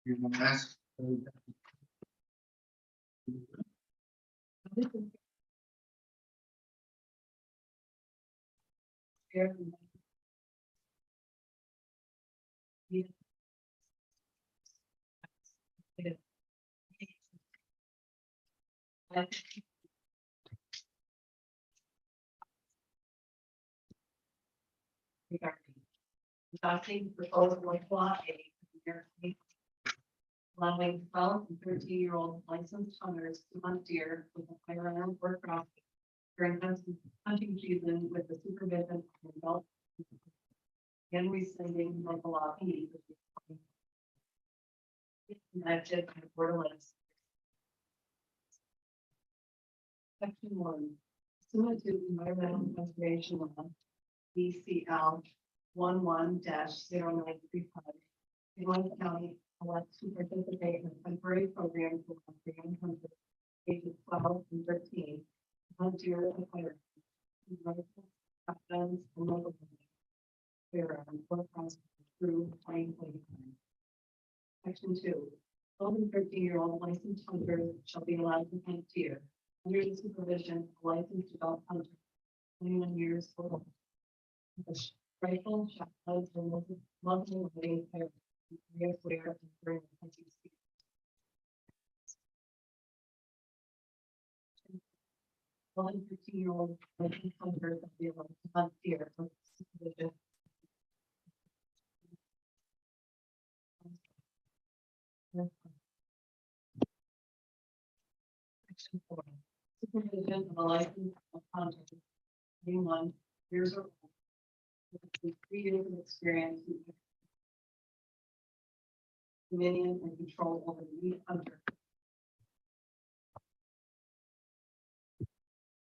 You're going to ask. Adopting proposal like law A, allowing 12 and 13-year-old licensed hunters to hunt deer with a firearm or crossbow during hunting season with the supervision of adult. And rescinding local law B. Enacted by the Board of Legislators. Section 1. Pursuant to Environmental Conservation Law, BCL 11-0935, Illinois County elects to participate in a temporary program for young hunters ages 12 and 13 to hunt deer with firearms, rifles, shotguns, and local firearms or crossbow through 2025. Section 2. 12 and 13-year-old licensed hunters shall be allowed to hunt deer under the supervision of a licensed adult hunter, 21 years old. With a rifle, shotguns, and multiple loading firearms areas where and during the hunting season. 12 and 13-year-old licensed hunters shall be allowed to hunt deer under the supervision. Section 4. Supervision of a licensed hunter, 21 years old, with 3 years of experience in dominion and control over the lead hunter.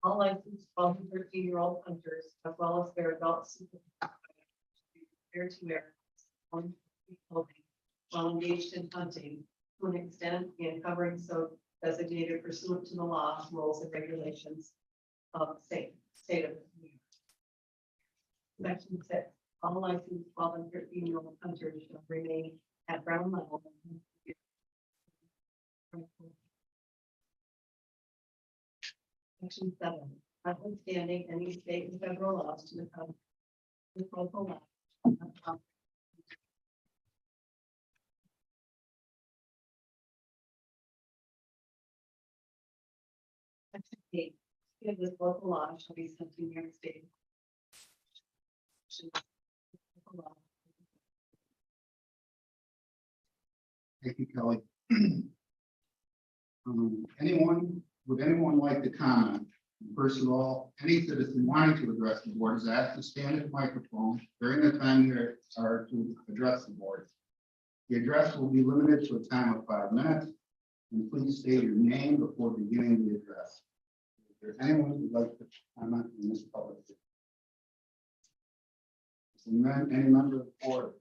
All licensed 12 and 13-year-old hunters, as well as their adult supervisors, should be prepared to wear clothing while engaged in hunting to an extent and covering so designated pursuant to the law, rules, and regulations of the state of New York. Section 6. All licensed 12 and 13-year-old hunters shall remain at ground level. Section 7. Notwithstanding any state and federal laws to the local law. Section 8. If this local law shall be sent to New York State. Thank you, Kelly. Would anyone like to comment? First of all, any citizen wanting to address the board is asked to stand at the microphone during the time they are to address the board. The address will be limited to a time of 5 minutes, and please state your name before beginning the address. Is there anyone who would like to comment in this public? Any member of the board?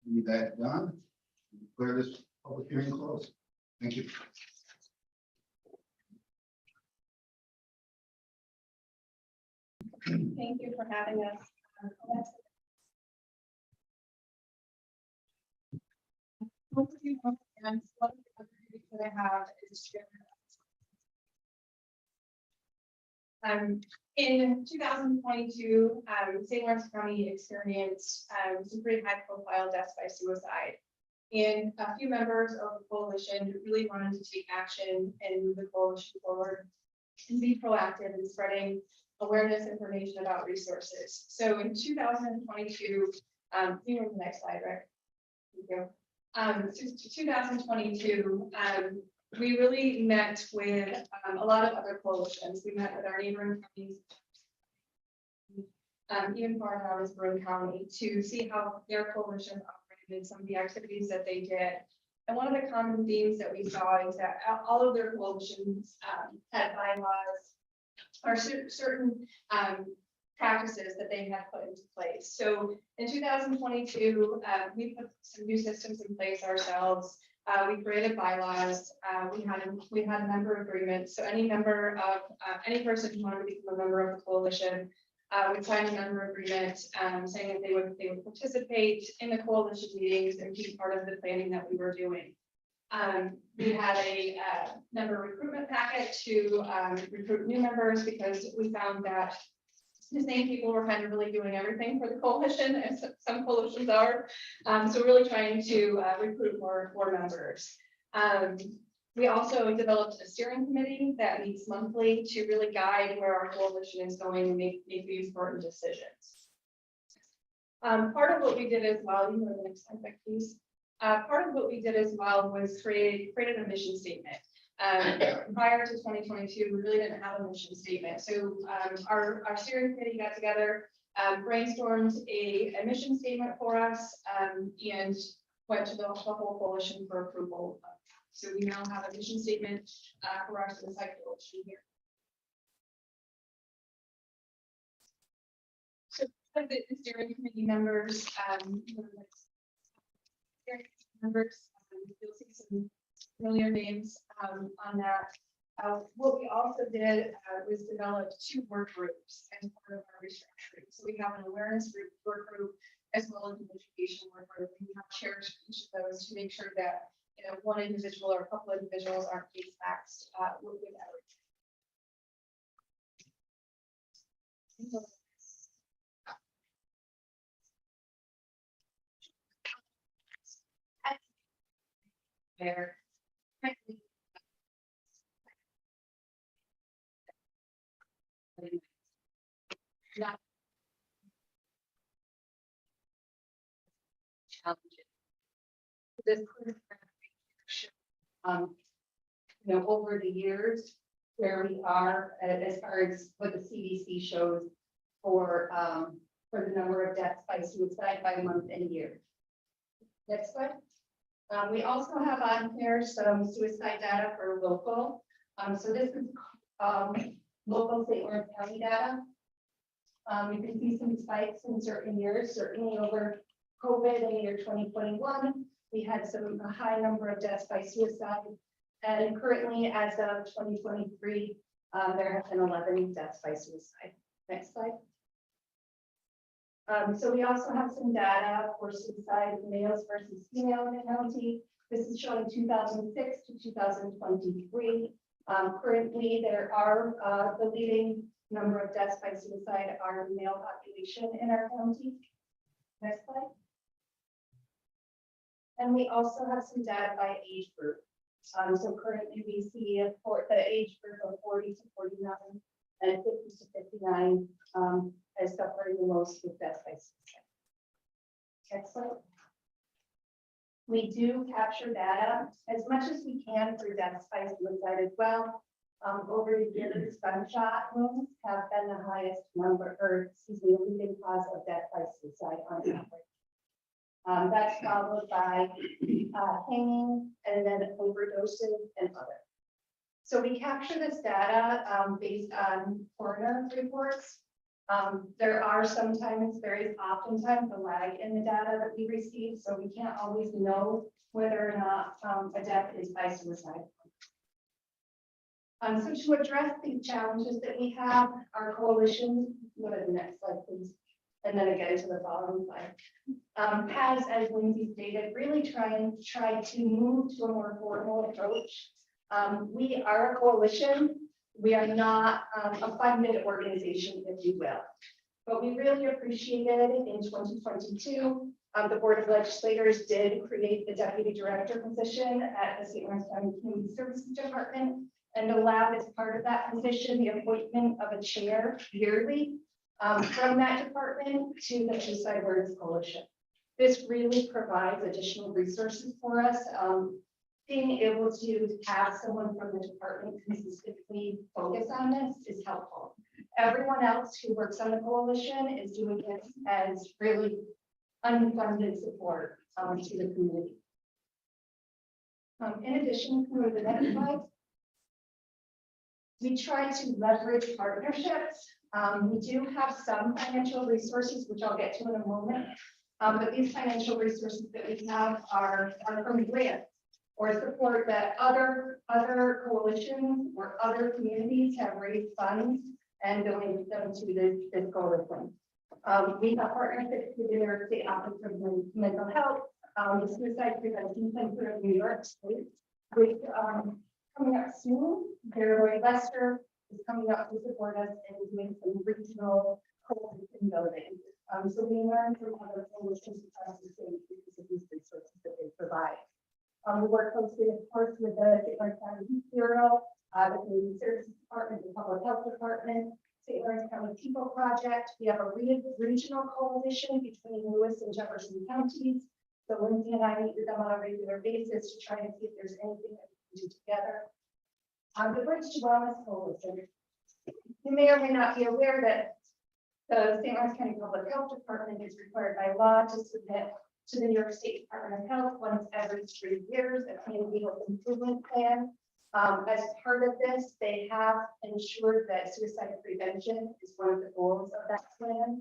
Need that done? Declare this public hearing closed. Thank you. Thank you for having us. Most of you know, and one of the other duties that I have is share. In 2022, St. Lawrence County experienced some pretty high-profile deaths by suicide. And a few members of the coalition really wanted to take action and move the coalition forward and be proactive in spreading awareness information about resources. So in 2022, you know the next slide, right? Thank you. 2022, we really met with a lot of other coalitions. We met with our neighboring counties, even farther out as Broome County, to see how their coalition operated, some of the activities that they did. And one of the common themes that we saw is that all of their coalitions had bylaws or certain practices that they had put into place. So in 2022, we put some new systems in place ourselves. We created bylaws. We had a member agreement. So any member of any person who wanted to become a member of the coalition We signed a member agreement, saying that they would participate in the coalition meetings and be part of the planning that we were doing. We had a member recruitment packet to recruit new members because we found that the same people were kind of really doing everything for the coalition, as some coalitions are. So really trying to recruit more members. We also developed a steering committee that meets monthly to really guide where our coalition is going and make these important decisions. Part of what we did as well, you know, the next slide, please. Part of what we did as well was created a mission statement. Prior to 2022, we really didn't have a mission statement. So our steering committee got together, brainstormed a mission statement for us, and went to the whole coalition for approval. So we now have a mission statement for our suicide coalition here. So the steering committee members, you'll see some familiar names on that. What we also did was develop 2 work groups as part of our restructuring. So we have an awareness group, work group, as well as an education work group. We have chairs for each of those to make sure that, you know, one individual or a couple of individuals aren't face taxed with everything. There. Not challenges. This you know, over the years where we are as far as what the CDC shows for the number of deaths by suicide by month and year. Next slide. We also have on here some suicide data for local. So this is local St. Lawrence County data. You can see some spikes in certain years, certainly over COVID in the year 2021. We had a high number of deaths by suicide. And currently, as of 2023, there have been 11 deaths by suicide. Next slide. So we also have some data for suicide males versus female in the county. This is showing 2006 to 2023. Currently, there are the leading number of deaths by suicide are male population in our county. Next slide. And we also have some data by age group. So currently we see for the age group of 40 to 49 and 50 to 59 as suffering the most with death by suicide. Next slide. We do capture data as much as we can for deaths by suicide as well. Over the years, gunshot wounds have been the highest number, or excuse me, the leading cause of death by suicide on average. That's followed by hanging and then overdoses and other. So we capture this data based on coroner reports. There are sometimes, very oftentimes, a lag in the data that we receive, so we can't always know whether or not a death is by suicide. So to address these challenges that we have, our coalition, go to the next slide, please, and then again to the following slide, has, as Lindsay stated, really tried to move to a more formal approach. We are a coalition. We are not a funded organization, if you will, but we really appreciated in 2022, the Board of Legislators did create the deputy director position at the St. Lawrence County Community Services Department and allowed as part of that position the appointment of a chair yearly from that department to the Suicide Awareness Coalition. This really provides additional resources for us. Being able to have someone from the department consistently focus on this is helpful. Everyone else who works on the coalition is doing it as really unfunded support to the community. In addition, to the next slide, we try to leverage partnerships. We do have some financial resources, which I'll get to in a moment, but these financial resources that we have are from grants or support that other coalitions or other communities have raised funds and donate them to this coalition. We have partnerships with the New York State Office of Mental Health, the Suicide Prevention Center of New York State, which coming up soon, Gary Lester is coming up to support us and doing some regional coalition building. So we learn from other coalitions across the state because of these resources that they provide. We work closely, of course, with the St. Lawrence County Youth Bureau, the Community Services Department, the Public Health Department, St. Lawrence County People Project. We have a regional coalition between Lewis and Jefferson counties. So Lindsay and I meet with them on a regular basis to try and see if there's anything that we can do together. The Bridge to Wellness Coalition. You may or may not be aware that the St. Lawrence County Public Health Department is required by law to submit to the New York State Department of Health once every 3 years a community health improvement plan. As part of this, they have ensured that suicide prevention is one of the goals of that plan.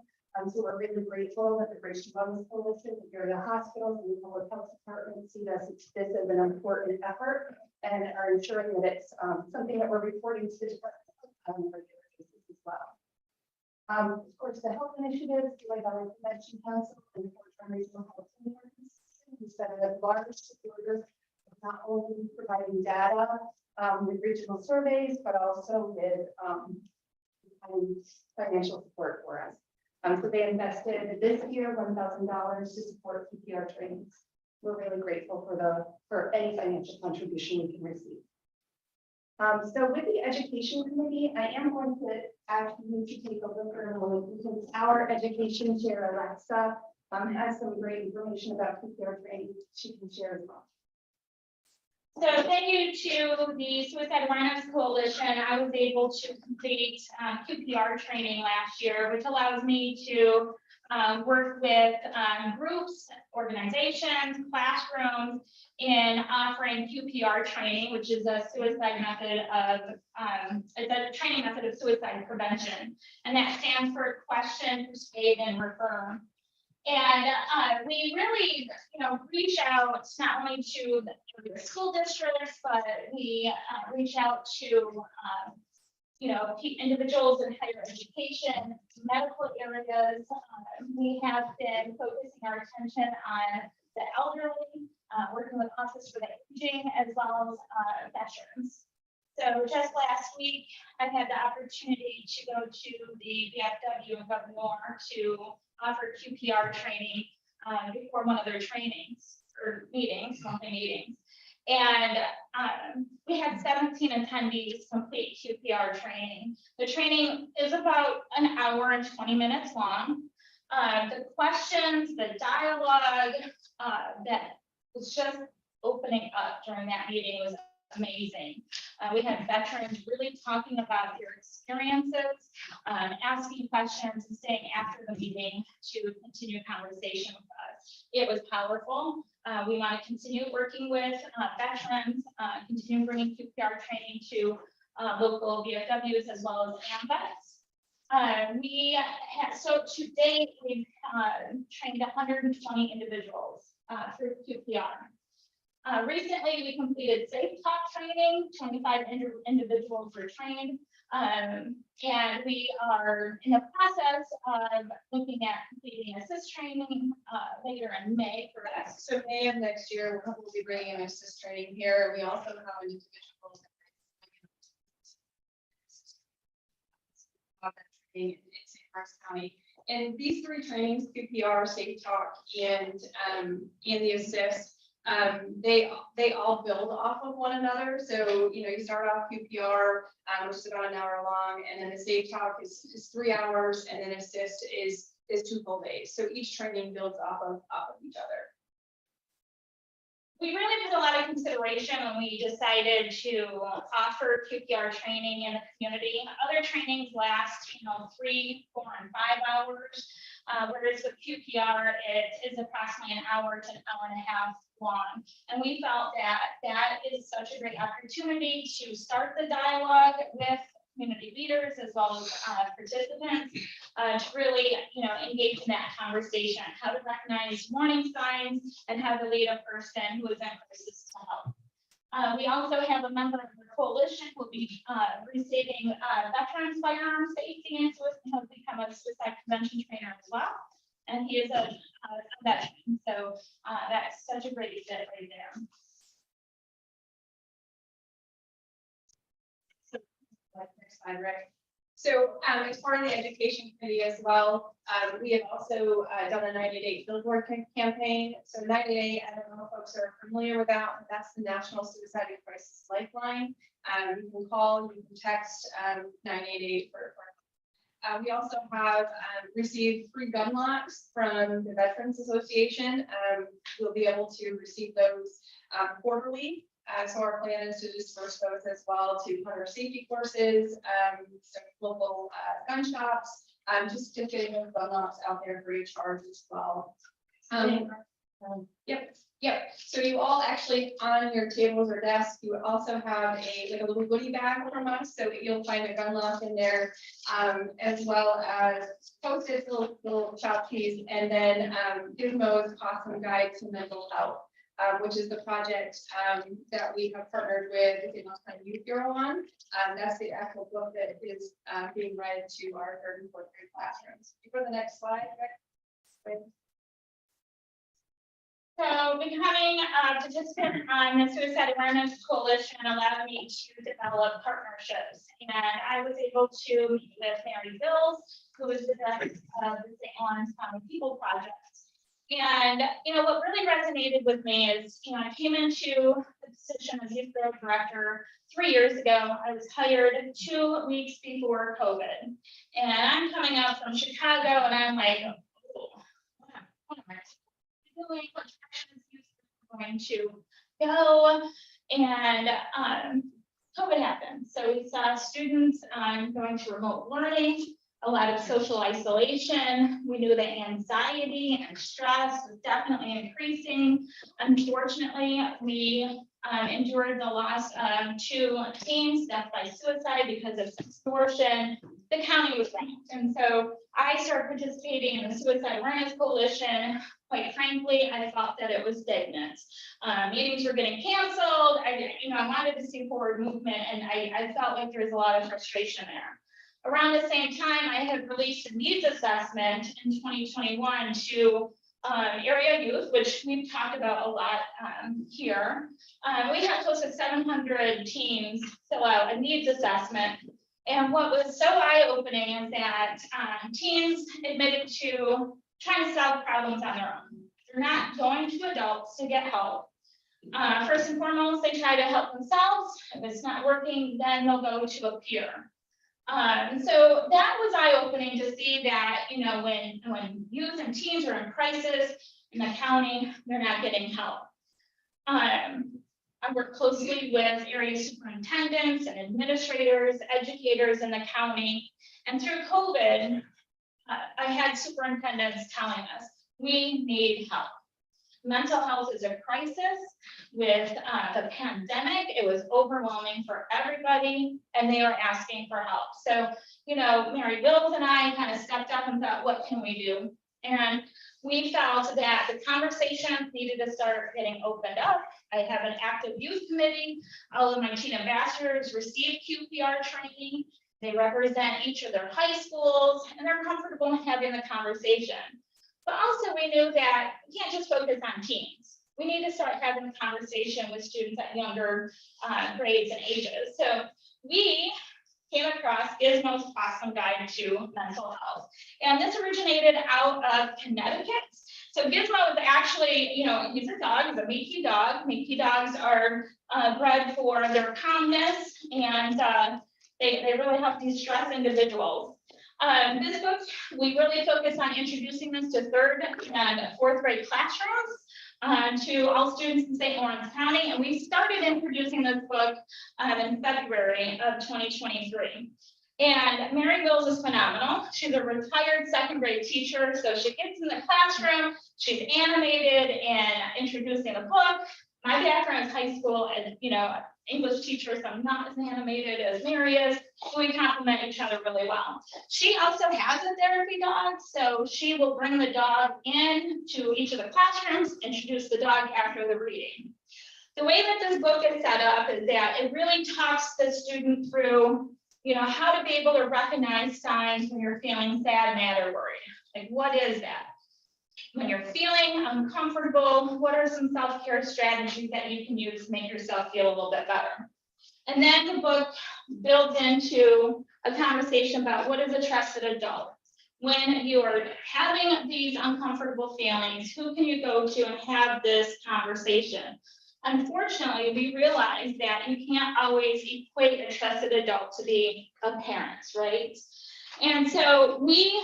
So we're really grateful that the Bridge to Wellness Coalition, the area hospitals, and the public health department see this as an important effort and are ensuring that it's something that we're reporting to the department on a regular basis as well. Of course, the health initiatives like our Prevention Council and the Fort Regional Health Centers, who's been a large supporter of not only providing data with regional surveys, but also with financial support for us. So they invested this year $1,000 to support CPR trainings. We're really grateful for any financial contribution we can receive. So with the education committee, I am going to ask you to take a look for a moment because our education chair, Alexa, has some great information about CPR training she can share as well. So thank you to the Suicide Awareness Coalition. I was able to complete QPR training last year, which allows me to work with groups, organizations, classrooms in offering QPR training, which is a suicide method of it's a training method of suicide prevention, and that stands for question, persuade, and refer. And we really, reach out not only to the school districts, but we reach out to, individuals in higher education, medical areas. We have been focusing our attention on the elderly, working with Office for the Aging, as well as veterans. So just last week, I had the opportunity to go to the VFW in Governor to offer QPR training before one of their trainings or meetings, monthly meetings. And we had 17 attendees complete QPR training. The training is about an hour and 20 minutes long. The questions, the dialogue that was just opening up during that meeting was amazing. We had veterans really talking about their experiences, asking questions and staying after the meeting to continue conversation with us. It was powerful. We want to continue working with veterans, continue bringing QPR training to local VFWs as well as AMVETs. So to date, we've trained 120 individuals through QPR. Recently, we completed Safe Talk training, 25 individuals were trained, and we are in the process of looking at completing assist training later in May for us. So May of next year, we'll be bringing an assist training here. We also have an individual training in St. Lawrence County. And these 3 trainings, QPR, Safe Talk, and the assist, they all build off of one another. So, you start off QPR, which is about an hour long, and then the Safe Talk is 3 hours, and then assist is 2 full days. So each training builds off of each other. We really did a lot of consideration when we decided to offer QPR training in the community. Other trainings last, 3, 4, and 5 hours, whereas with QPR, it is approximately an hour to an hour and a half long. And we felt that is such a great opportunity to start the dialogue with community leaders as well as participants to really, engage in that conversation, how to recognize warning signs and how to lead a person who is in crisis to help. We also have a member of the coalition who will be receiving veterans firearm safety and he'll become a suicide prevention trainer as well. And he is a veteran, so that's such a great fit right there. So, next slide, Rick. So as part of the education committee as well, we have also done a 90-day billboard campaign. So 90-day, I don't know if folks are familiar with that, but that's the National Suicide and Crisis Lifeline. You can call, you can text 988 for. We also have received free gun locks from the Veterans Association. We'll be able to receive those quarterly. So our plan is to disperse those as well to hunter safety courses, some local gun shops, just getting those gun locks out there free of charge as well. Yep. So you all actually on your tables or desks, you also have a little goodie bag from us. So you'll find a gun lock in there, as well as Post-its, little shop keys, and then Gizmo's awesome guide to mental health. Which is the project that we have partnered with the North Carolina Youth Bureau on. That's the actual book that is being read to our 3rd and 4th grade classrooms. For the next slide, Rick. So becoming a participant on the Suicide Awareness Coalition allowed me to develop partnerships. And I was able to meet with Mary Bills, who is the director of the St. Lawrence County People Project. And, what really resonated with me is, I came into the position of youth bureau director 3 years ago. I was hired 2 weeks before COVID. And I'm coming out from Chicago and I'm like, oh, what am I doing? What direction is youth going to go? And COVID happened. So we saw students going to remote learning. A lot of social isolation. We knew that anxiety and stress was definitely increasing. Unfortunately, we endured the loss of 2 teens, death by suicide because of extortion. The county was ranked. And so I started participating in the Suicide Awareness Coalition. Quite frankly, I thought that it was stagnant. Meetings were getting canceled. I wanted to see forward movement, and I felt like there was a lot of frustration there. Around the same time, I had released a needs assessment in 2021 to area youth, which we've talked about a lot here. We had close to 700 teens fill out a needs assessment. And what was so eye-opening is that teens admitted to trying to solve problems on their own. They're not going to adults to get help. First and foremost, they try to help themselves. If it's not working, then they'll go to a peer. So that was eye-opening to see that, when youth and teens are in crisis in the county, they're not getting help. I work closely with area superintendents and administrators, educators in the county. And through COVID, I had superintendents telling us, we need help. Mental health is a crisis. With the pandemic, it was overwhelming for everybody, and they are asking for help. So, Mary Bills and I kind of stepped up and thought, what can we do? And we felt that the conversations needed to start getting opened up. I have an active youth committee. All of my teen ambassadors receive QPR training. They represent each of their high schools, and they're comfortable in having the conversation. But also we knew that we can't just focus on teens. We need to start having a conversation with students at younger grades and ages. So we came across Gizmo's awesome guide to mental health. And this originated out of Connecticut. So Gizmo is actually, he's a dog, he's a Meaky dog. Meaky dogs are bred for their calmness, and they really help de-stress individuals. This book, we really focus on introducing this to 3rd and 4th grade classrooms to all students in St. Lawrence County. And we started introducing this book in February of 2023. And Mary Bills is phenomenal. She's a retired 2nd grade teacher. So she gets in the classroom, she's animated and introducing the book. My background is high school and, English teacher, so I'm not as animated as Mary is. We complement each other really well. She also has a therapy dog, so she will bring the dog in to each of the classrooms, introduce the dog after the reading. The way that this book is set up is that it really talks the student through, how to be able to recognize signs when you're feeling sad, mad, or worried. Like, what is that? When you're feeling uncomfortable, what are some self-care strategies that you can use to make yourself feel a little bit better? And then the book builds into a conversation about what is a trusted adult. When you are having these uncomfortable feelings, who can you go to and have this conversation? Unfortunately, we realize that you can't always equate a trusted adult to be a parent, right? And so we,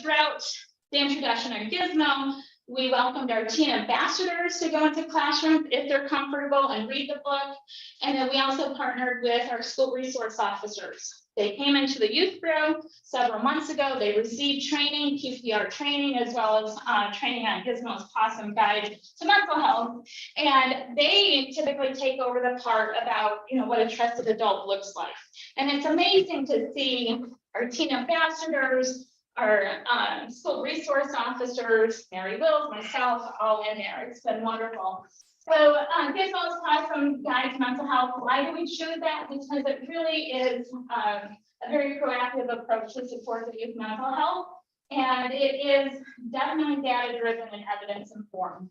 throughout the introduction of Gizmo, we welcomed our teen ambassadors to go into classrooms if they're comfortable and read the book. And then we also partnered with our school resource officers. They came into the youth bureau several months ago. They received training, QPR training, as well as training on Gizmo's Possum Guide to Mental Health. And they typically take over the part about, what a trusted adult looks like. And it's amazing to see our teen ambassadors, our school resource officers, Mary Wills, myself, all in there. It's been wonderful. So Gizmo's Possum Guide to Mental Health. Why do we choose that? Because it really is a very proactive approach to support the youth mental health. And it is definitely data-driven and evidence-informed.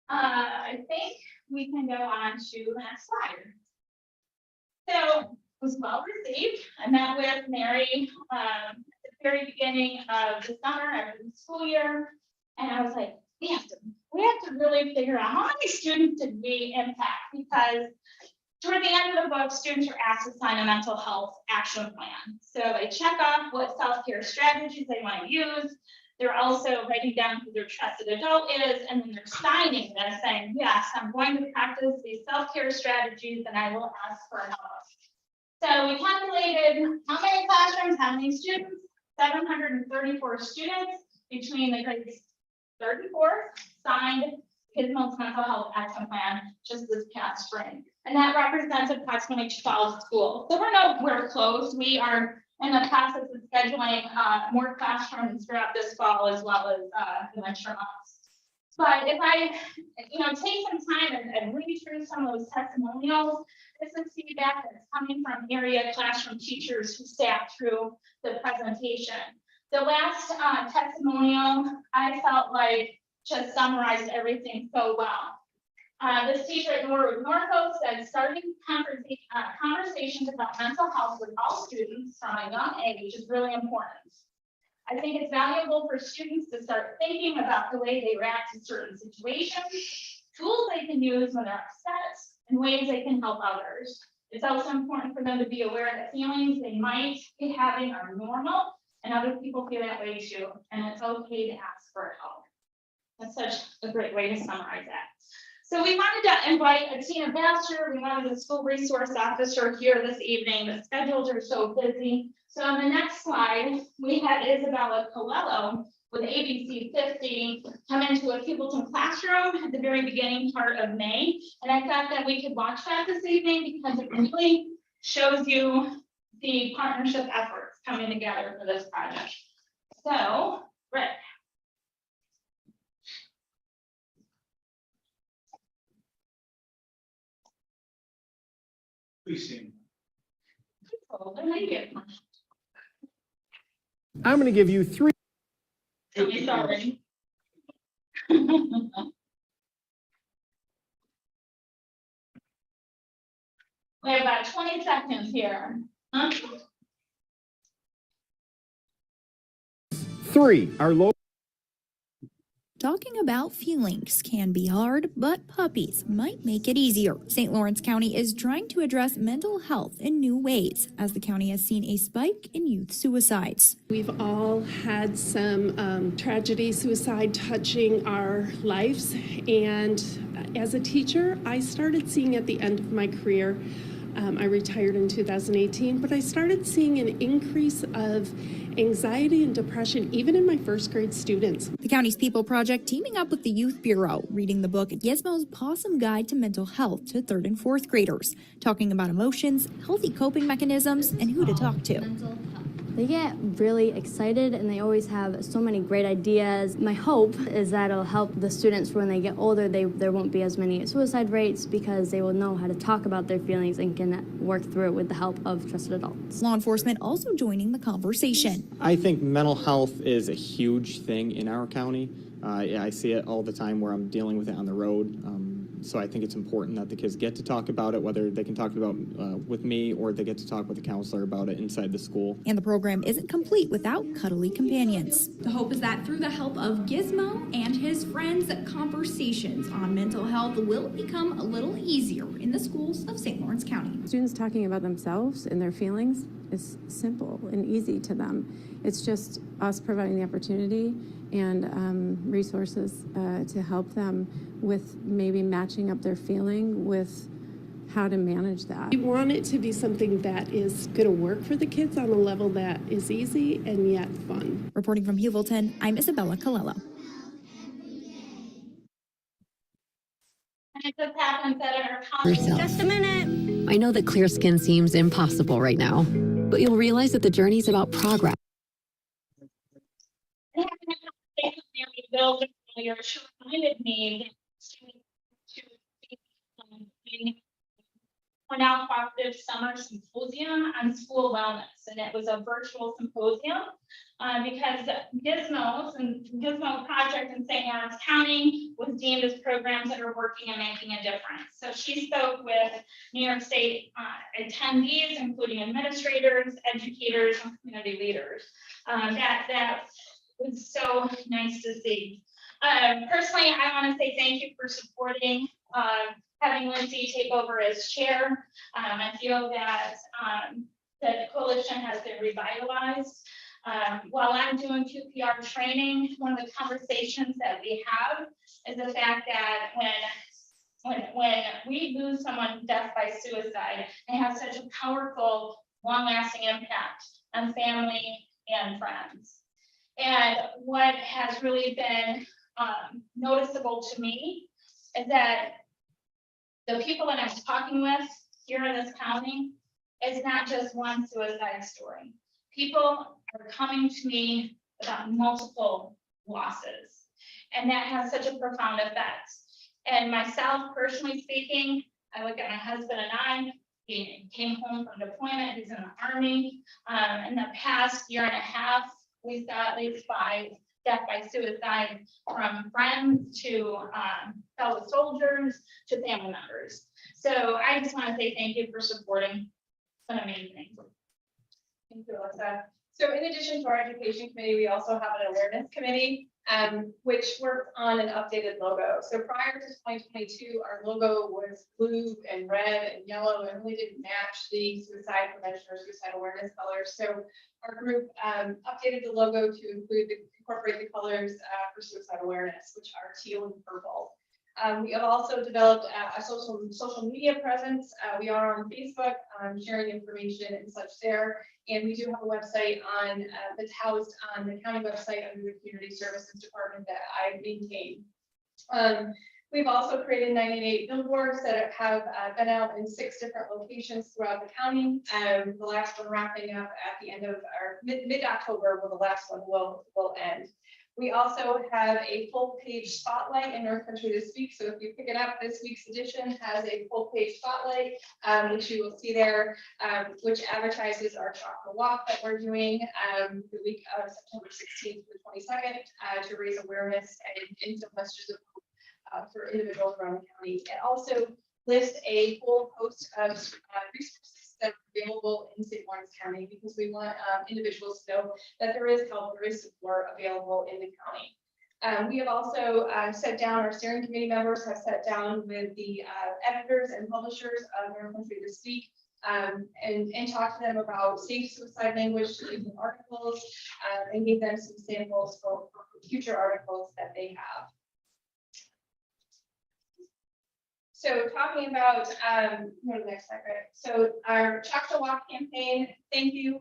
I think we can go on to the next slide. So it was well received. I met with Mary at the very beginning of the summer after the school year. And I was like, we have to really figure out how many students did we impact, because toward the end of the book, students are asked to sign a mental health action plan. So they check off what self-care strategies they want to use. They're also writing down who their trusted adult is, and then they're signing this saying, yes, I'm going to practice these self-care strategies and I will ask for help. So we calculated how many classrooms, how many students, 734 students between the grades 3rd and 4th signed Gizmo's mental health action plan just this past spring. And that represents approximately 12 schools. So we're nowhere close. We are in the process of scheduling more classrooms throughout this fall, as well as the winter months. But if I, take some time and read through some of those testimonials, this is feedback that's coming from area classroom teachers who sat through the presentation. The last testimonial, I felt like just summarized everything so well. This teacher at Norfolk said, starting conversations about mental health with all students from a young age is really important. I think it's valuable for students to start thinking about the way they react to certain situations, tools they can use when they're upset, and ways they can help others. It's also important for them to be aware that feelings they might be having are normal, and other people feel that way too, and it's okay to ask for help. That's such a great way to summarize that. So we wanted to invite a teen ambassador. We wanted a school resource officer here this evening. The schedules are so busy. So on the next slide, we had Isabella Coelho with ABC 50 come into a Pupilton classroom at the very beginning part of May. And I thought that we could watch that this evening because it really shows you the partnership efforts coming together for this project. So, Rick. Please stand. I'm going to give you 3. Sorry. We have about 20 seconds here. 3. Our local. Talking about feelings can be hard, but puppies might make it easier. St. Lawrence County is trying to address mental health in new ways, as the county has seen a spike in youth suicides. We've all had some tragedy, suicide touching our lives, and as a teacher, I started seeing at the end of my career, I retired in 2018, but I started seeing an increase of anxiety and depression, even in my first grade students. The county's People Project teaming up with the Youth Bureau, reading the book Gizmo's Possum Guide to Mental Health to 3rd and 4th graders, talking about emotions, healthy coping mechanisms, and who to talk to. They get really excited and they always have so many great ideas. My hope is that it'll help the students when they get older. There won't be as many suicide rates because they will know how to talk about their feelings and can work through it with the help of trusted adults. Law enforcement also joining the conversation. I think mental health is a huge thing in our county. I see it all the time where I'm dealing with it on the road. So I think it's important that the kids get to talk about it, whether they can talk about with me or they get to talk with a counselor about it inside the school. And the program isn't complete without cuddly companions. The hope is that through the help of Gizmo and his friends, conversations on mental health will become a little easier in the schools of St. Lawrence County. Students talking about themselves and their feelings is simple and easy to them. It's just us providing the opportunity and resources to help them with maybe matching up their feeling with how to manage that. We want it to be something that is going to work for the kids on a level that is easy and yet fun. Reporting from Heuvelton, I'm Isabella Colello. And it just happens that our colleagues. Just a minute. I know that clear skin seems impossible right now, but you'll realize that the journey is about progress. Bill earlier, she reminded me to point out cooperative summer symposium on school wellness, and it was a virtual symposium because Gizmo project in St. Lawrence County was deemed as programs that are working and making a difference. So she spoke with New York State attendees, including administrators, educators, and community leaders. That was so nice to see. Personally, I want to say thank you for supporting having Lindsay take over as chair. I feel that the coalition has been revitalized. While I'm doing QPR training, one of the conversations that we have is the fact that when we lose someone death by suicide, they have such a powerful, long-lasting impact on family and friends. And what has really been noticeable to me is that the people that I'm talking with here in this county is not just one suicide story. People are coming to me about multiple losses, and that has such a profound effect. And myself, personally speaking, I look at my husband and I, he came home from deployment, he's in the Army. In the past year and a half, we saw at least 5 death by suicide from friends to fellow soldiers to family members. So I just want to say thank you for supporting. It's been amazing. Thank you, Alyssa. So in addition to our education committee, we also have an awareness committee, which works on an updated logo. So prior to 2022, our logo was blue and red and yellow and really didn't match the suicide prevention or suicide awareness colors. So our group updated the logo to incorporate the colors for suicide awareness, which are teal and purple. We have also developed a social media presence. We are on Facebook, sharing information and such there. And we do have a website on that's housed on the county website under the Community Services Department that I maintain. We've also created 98 billboards that have been out in 6 different locations throughout the county. The last one wrapping up at the end of our mid-October, where the last one will end. We also have a full page spotlight in North Country This Week. So if you pick it up, this week's edition has a full page spotlight, which you will see there, which advertises our chocolate walk that we're doing the week of September 16th to the 22nd to raise awareness and some messages of hope for individuals around the county. It also lists a whole host of resources that are available in St. Lawrence County because we want individuals to know that there is help, there is support available in the county. We have also sat down, our steering committee members have sat down with the editors and publishers of North Country This Week and talked to them about safe suicide language to use in articles and gave them some samples for future articles that they have. So talking about, go to the next slide, right? So our Chalk the Walk campaign, thank you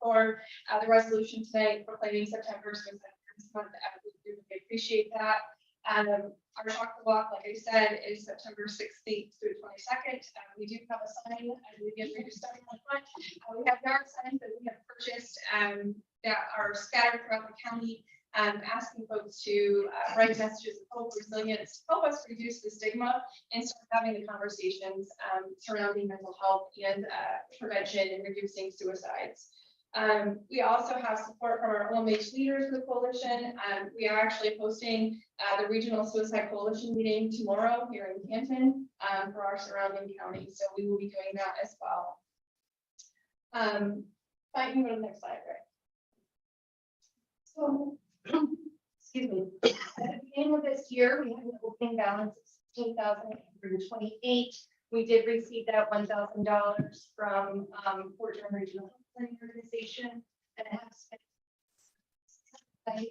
for the resolution tonight proclaiming September Suicide Awareness Month. I really appreciate that. Our chocolate walk, like I said, is September 16th through 22nd. We do have a sign, I believe you have registered on the front. We have yard signs that we have purchased that are scattered throughout the county, asking folks to write messages of hope, resilience, help us reduce the stigma and start having the conversations surrounding mental health and prevention and reducing suicides. We also have support from our OMH leaders of the coalition. We are actually hosting the Regional Suicide Coalition meeting tomorrow here in Canton for our surrounding counties. So we will be doing that as well. I can go to the next slide, right? So, excuse me. At the beginning of this year, we had an opening balance of $16,828. We did receive that $1,000 from Fort Drum Regional Health Planning Organization and have spent $75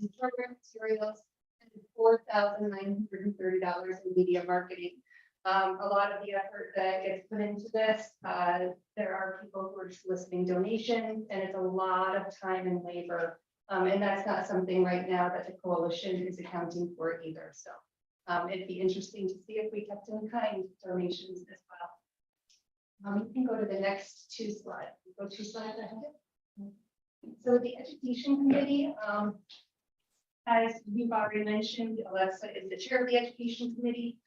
in program materials and $4,930 in media marketing. A lot of the effort that gets put into this, there are people who are soliciting donations, and it's a lot of time and labor. And that's not something right now that the coalition is accounting for either. So it'd be interesting to see if we kept in kind donations as well. You can go to the next two slides. Go 2 slides ahead. So the Education Committee, as you've already mentioned, Alexa is the chair of the Education Committee.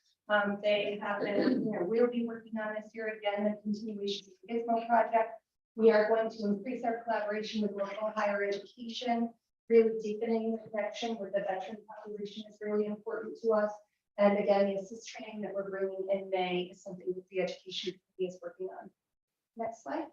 They have been, we'll be working on this year again, the continuation of the Gizmo project. We are going to increase our collaboration with local higher education, really deepening the connection with the veteran population is really important to us. And again, the assist training that we're bringing in May is something that the Education Committee is working on. Next slide.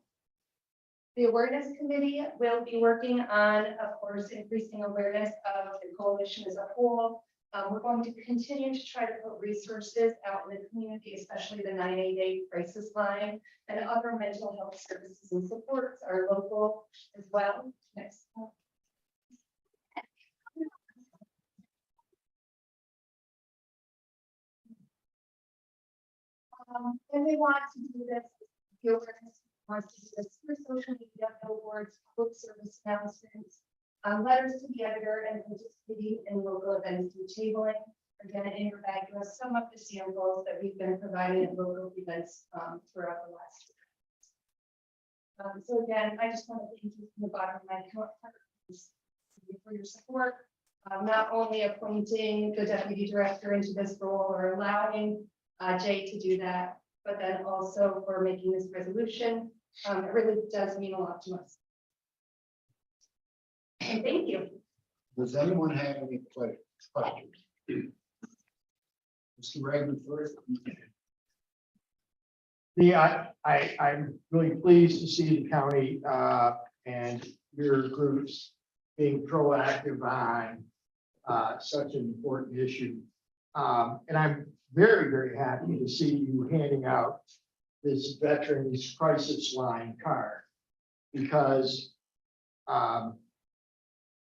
The Awareness Committee will be working on, of course, increasing awareness of the coalition as a whole. We're going to continue to try to put resources out in the community, especially the 988 crisis line and other mental health services and supports are local as well. Next. And they want to do this, the awareness wants to do this through social media, billboards, public service announcements, letters to the editor, and participating in local events through tabling. Again, in your bag, you have some of the samples that we've been providing at local events throughout the last year. So again, I just want to thank you from the bottom of my heart for your support. Not only appointing the deputy director into this role or allowing Jay to do that, but then also for making this resolution. It really does mean a lot to us. And thank you. Does anyone have any questions? Mr. Raymond first. Yeah, I'm really pleased to see the county and your groups being proactive on such an important issue. And I'm very, very happy to see you handing out this Veterans Crisis Line card, because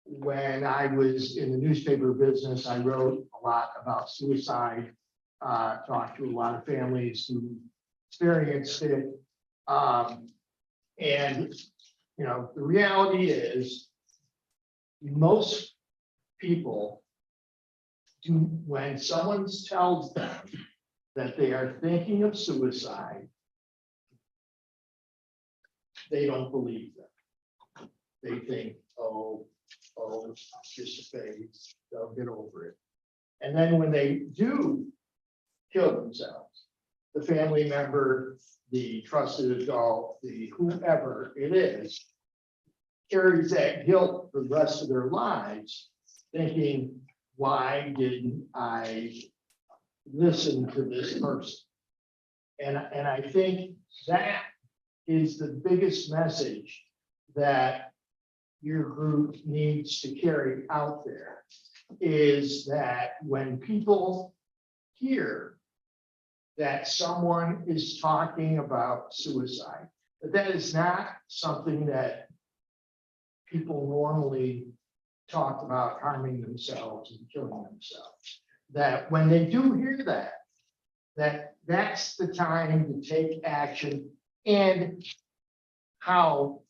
when I was in the newspaper business, I wrote a lot about suicide, talked to a lot of families who experienced it. And, you know, the reality is most people do, when someone tells them that they are thinking of suicide, they don't believe them. They think, oh, it's just a phase, they'll get over it. And then when they do kill themselves, the family member, the trusted adult, the whoever it is, carries that guilt for the rest of their lives, thinking, why didn't I listen to this person? And I think that is the biggest message that your group needs to carry out there, is that when people hear that someone is talking about suicide, that is not something that people normally talk about, harming themselves and killing themselves. That when they do hear that, that's the time to take action and how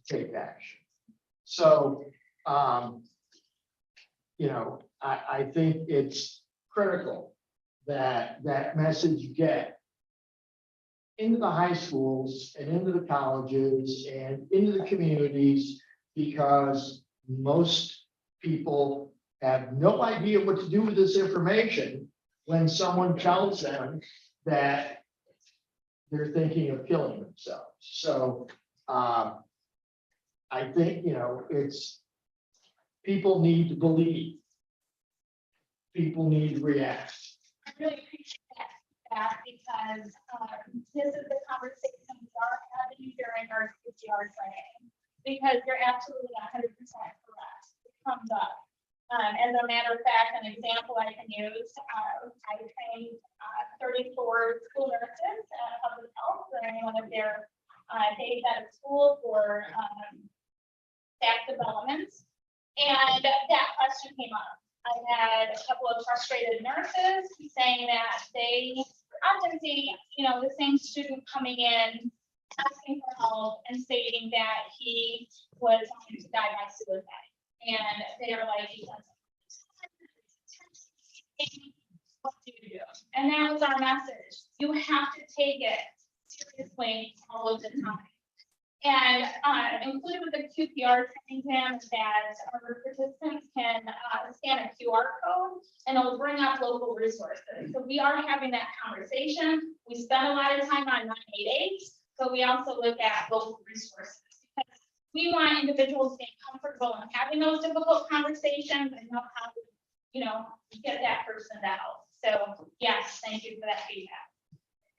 to take action. So, I think it's critical that that message get into the high schools and into the colleges and into the communities, because most people have no idea what to do with this information when someone tells them that they're thinking of killing themselves. So I think, it's, people need to believe. People need to react. I really appreciate that because this is the conversation we are having during our CPR training. Because you're absolutely 100% correct. It comes up. As a matter of fact, an example I can use, I trained 34 school nurses at public health during one of their days out of school for staff development. And that question came up. I had a couple of frustrated nurses saying that they often see, the same student coming in, asking for help and stating that he was going to die by suicide. And they are like, what do you do? And that was our message. You have to take it seriously all of the time. And included with the QPR training plan is that our participants can scan a QR code and it'll bring up local resources. So we are having that conversation. We spend a lot of time on 988, but we also look at local resources. Because we want individuals to get comfortable in having those difficult conversations and know how to, get that person out. So yes, thank you for that feedback.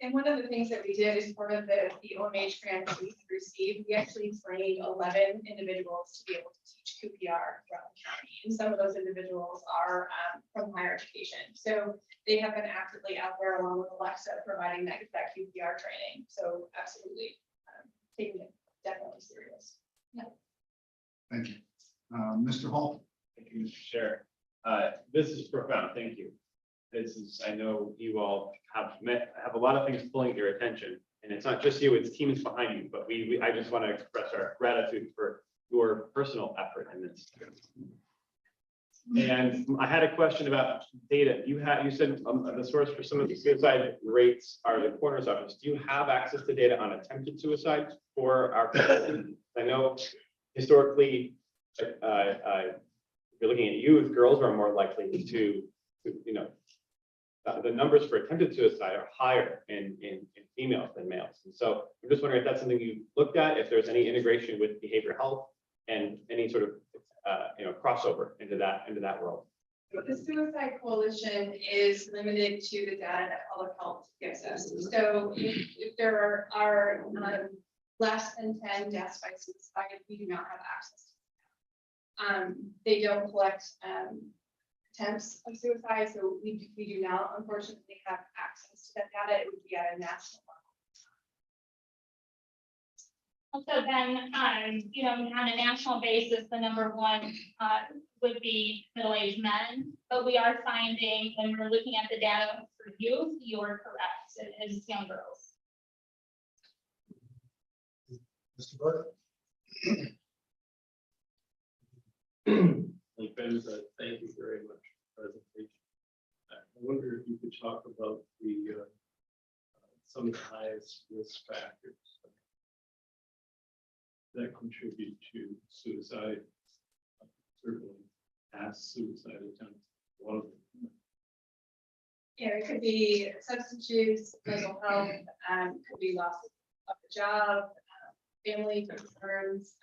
And one of the things that we did as part of the OMH grant that we received, we actually trained 11 individuals to be able to teach QPR throughout the county. And some of those individuals are from higher education. So they have been actively out there along with Alexa providing that QPR training. So absolutely taking it definitely serious. Yeah. Thank you. Mr. Hall. Thank you, Mr. Chair. This is profound. Thank you. This is, I know you all have a lot of things pulling your attention, and it's not just you, it's teams behind you, but I just want to express our gratitude for your personal effort in this. And I had a question about data. You said the source for some of the suicide rates are the coroner's office. Do you have access to data on attempted suicide for our participants? I know historically, you're looking at youth, girls are more likely to the numbers for attempted suicide are higher in females than males. And so I'm just wondering if that's something you looked at, if there's any integration with behavioral health and any sort of crossover into that world. The Suicide Coalition is limited to the data that public health gives us. So if there are less than 10 deaths by suicide, we do not have access to that. They don't collect attempts of suicide, so we do not unfortunately have access to that data. It would be at a national level. So then, on a national basis, the number one would be middle-aged men, but we are finding when we're looking at the data for youth, you're correct, it is young girls. Mr. Burke. Thank you very much for the presentation. I wonder if you could talk about some of the highest risk factors that contribute to suicide. Certainly, past suicide attempts. One of them. Yeah, it could be substance use, mental health, could be loss of a job, family concerns.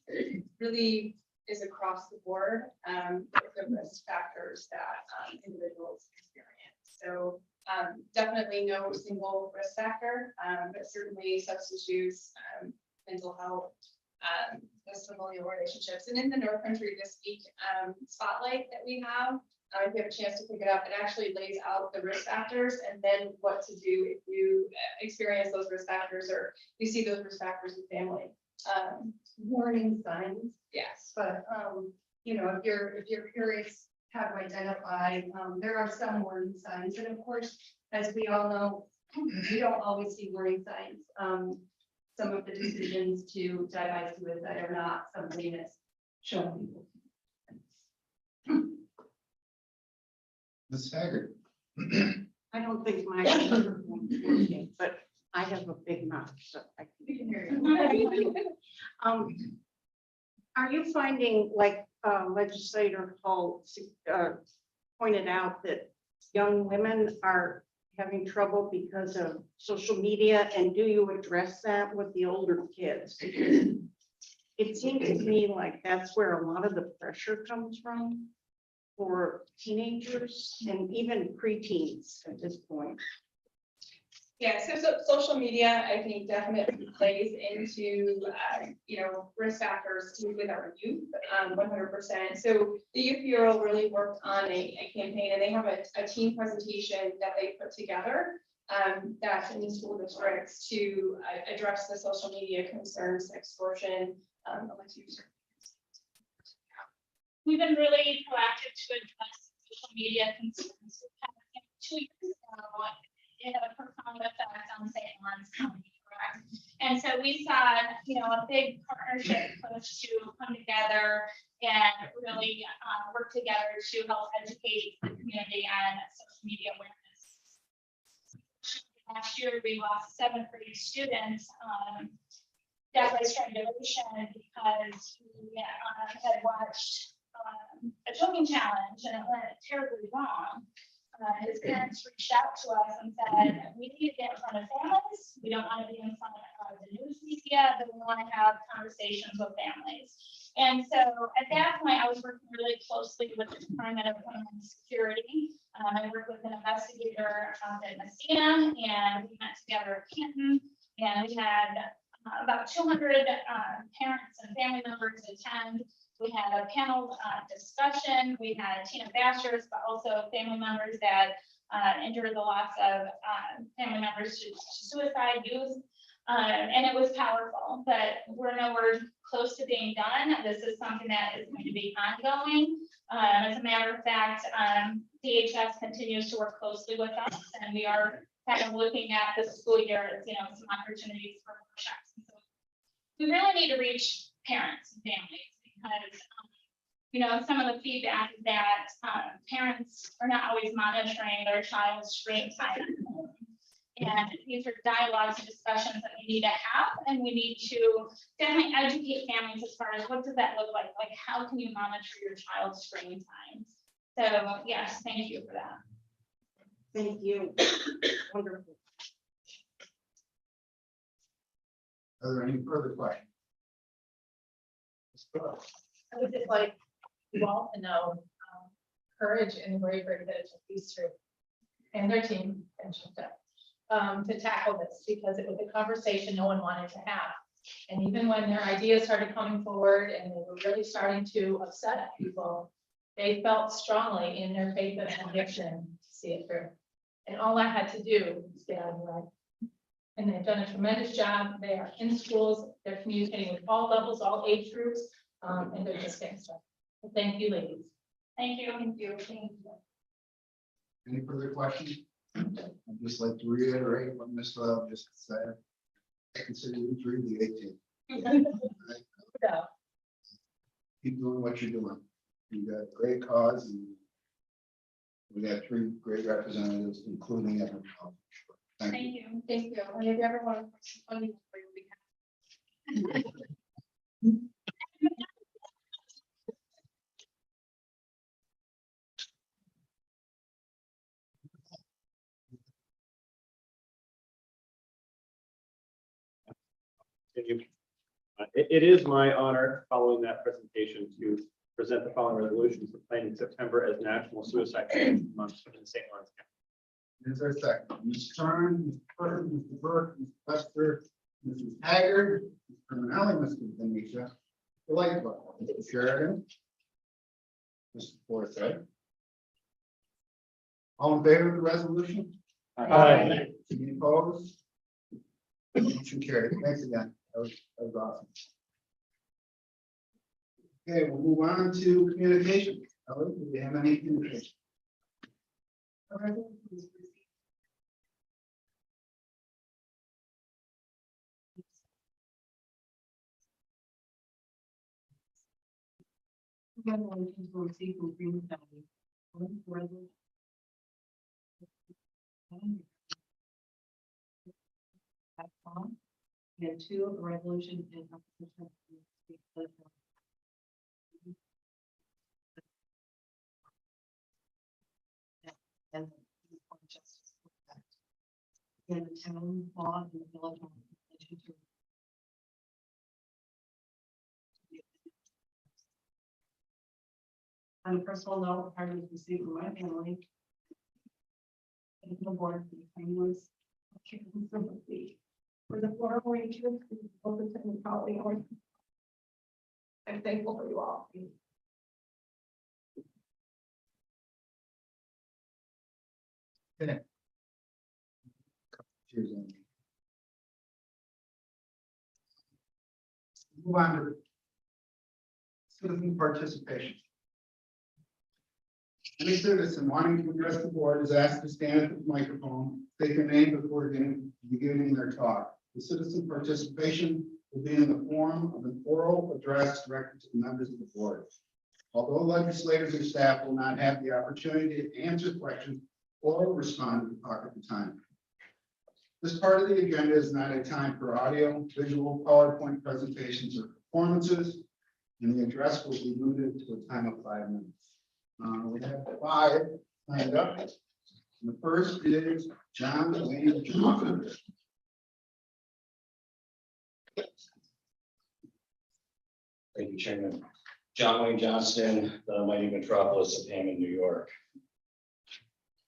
It really is across the board, the risk factors that individuals experience. So definitely no single risk factor, but certainly substance use, mental health, those familial relationships. And in the North Country this week spotlight that we have, if you have a chance to pick it up, it actually lays out the risk factors and then what to do if you experience those risk factors or you see those risk factors in family. Warning signs, Yes. but if you're curious how to identify, there are some warning signs, and of course, as we all know, we don't always see warning signs. Some of the decisions to die by suicide are not something that's shown people. Ms. Haggard. I don't think my microphone is working, but I have a big mouth, so I can hear you. Are you finding, like Legislator Hall pointed out, that young women are having trouble because of social media, and do you address that with the older kids? Because it seems to me like that's where a lot of the pressure comes from for teenagers and even preteens at this point. Yeah, so social media, I think, definitely plays into, risk factors with our youth, 100%. So the Youth Bureau really worked on a campaign, and they have a team presentation that they put together that's in the school districts to address the social media concerns, extortion, We've been really proactive to address social media concerns. We've had 2 years ago, it had a profound effect on St. Lawrence County, correct? And so we saw, a big partnership push to come together and really work together to help educate the community on social media awareness. Last year, we lost 7th grade students death by strangulation because he had watched a choking challenge and it went terribly wrong. His parents reached out to us and said, we need to get in front of families. We don't want to be in front of the news media, but we want to have conversations with families. And so at that point, I was working really closely with the Department of Homeland Security. I worked with an investigator at Messina, and we met together at Canton, and we had about 200 parents and family members attend. We had a panel discussion. We had Tina Bashers, but also family members that endured the loss of family members to suicide, youth. And it was powerful, but we're nowhere close to being done. This is something that is going to be ongoing. As a matter of fact, DHS continues to work closely with us, and we are kind of looking at the school year as, some opportunities for workshops. So we really need to reach parents and families because, some of the feedback is that parents are not always monitoring their child's screen time at home. And these are dialogues and discussions that we need to have, and we need to definitely educate families as far as what does that look like? Like, how can you monitor your child's screen time? So, yes, thank you for that. Thank you. Wonderful. Are there any further questions? I would just like you all to know courage and bravery that it took these three and their team to tackle this, because it was a conversation no one wanted to have. And even when their ideas started coming forward and they were really starting to upset people, they felt strongly in their faith and conviction to see it through. And all I had to do was get out of the way. And they've done a tremendous job. They are in schools, they're communicating with all levels, all age groups, and they're just getting started. So thank you, ladies. Thank you. Thank you. Thank you. Any further questions? I'd just like to reiterate what Ms. Love just said. I consider you three the 18th. Keep doing what you're doing. You got a great cause, and we got 3 great representatives, including everyone else. Thank you. Thank you. And if you ever want to funding for your behalf. It is my honor, following that presentation, to present the following resolution proclaiming September as National Suicide Prevention Month in St. Lawrence County. Is there a second? Ms. Kern, Ms. Burke, Mr. Burke, Ms. Lester, Mrs. Haggard, Mr. Manelli, Mr. Denisha, the light bulb, Mr. Sheridan, Mr. Forsythe. All in favor of the resolution? Aye. Any opposed? Motion carried. Thanks again. That was awesome. Okay, we'll move on to communication. Ellie, do we have any communication? And two, a resolution in opposition to the political. And justice. In the town law and the village. On a personal note, I was received from my family. The board, the families. Sympathy for the 408 kids who open to probably. I'm thankful for you all. Okay. Cheers, Amy. Move on to citizen participation. Any citizen wanting to address the board is asked to stand at the microphone, state their name before beginning their talk. The citizen participation will be in the form of an oral address directed to the members of the board. Although legislators and staff will not have the opportunity to answer questions or respond to the talk at the time. This part of the agenda is not a time for audio, visual, PowerPoint presentations, or performances, and the address will be limited to a time of 5 minutes. We have 5 lined up. And the first is John Wayne Johnson. Thank you, Chairman. John Wayne Johnston, the mighty metropolis of Hammond, New York.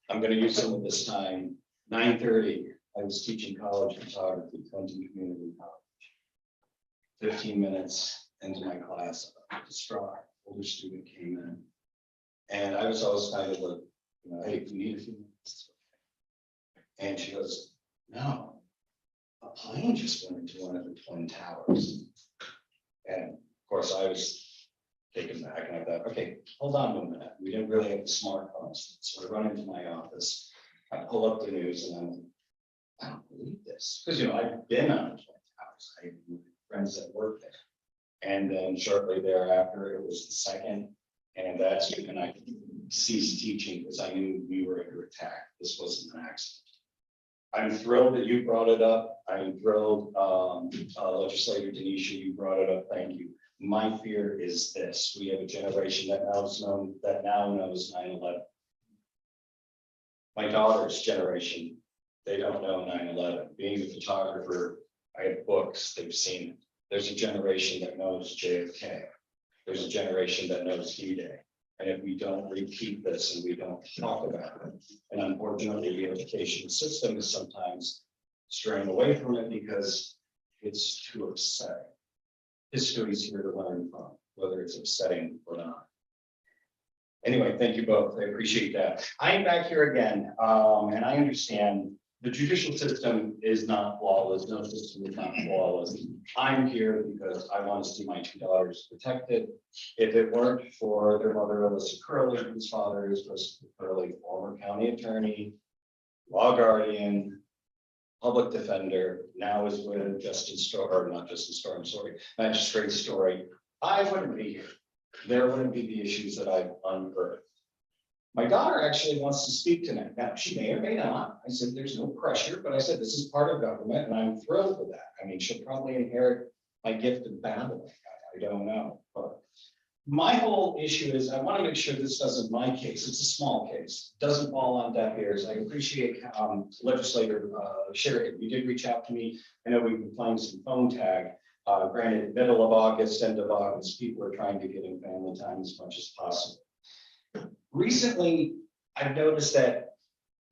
I'm going to use some of this time. 9:30, I was teaching college photography, Clinton Community College. 15 minutes into my class, a distraught older student came in. And I was always kind of like, hey, if you need a few minutes. And she goes, no, a plane just went into one of the Twin Towers. And of course, I was taken back and I thought, okay, hold on 1 minute. We didn't really have the smartphones. So I run into my office, I pull up the news and I'm like, I don't believe this. Because, I've been on the Twin Towers. I have friends that work there. And then shortly thereafter, it was the second. And that's when I ceased teaching because I knew we were under attack. This wasn't an accident. I'm thrilled that you brought it up. I'm thrilled, Legislator Denisha, you brought it up. Thank you. My fear is this: we have a generation that now knows 9/11. My daughter's generation, they don't know 9/11. Being a photographer, I have books. They've seen it. There's a generation that knows JFK. There's a generation that knows D-Day. And if we don't repeat this and we don't talk about it, and unfortunately the education system is sometimes straying away from it because it's too upsetting. History is here to learn from, whether it's upsetting or not. Anyway, thank you both. I appreciate that. I am back here again, and I understand the judicial system is not flawless. No system is not flawless. I'm here because I want to see my 2 daughters protected. If it weren't for their mother, Alyssa Curley, whose father is Christopher Curley, former county attorney, law guardian, public defender, now is with Justice Story, or not Justice Story, I'm sorry, Magistrate Story, I wouldn't be here. There wouldn't be the issues that I've unearthed. My daughter actually wants to speak tonight. Now, she may or may not. I said, there's no pressure, but I said, this is part of government and I'm thrilled with that. I mean, she'll probably inherit my gift of babbling. I don't know. But my whole issue is I want to make sure this doesn't, my case, it's a small case, doesn't fall on deaf ears. I appreciate Legislator Sheridan. You did reach out to me. I know we've been playing some phone tag. Granted, middle of August, end of August, people are trying to get in family time as much as possible. Recently, I've noticed that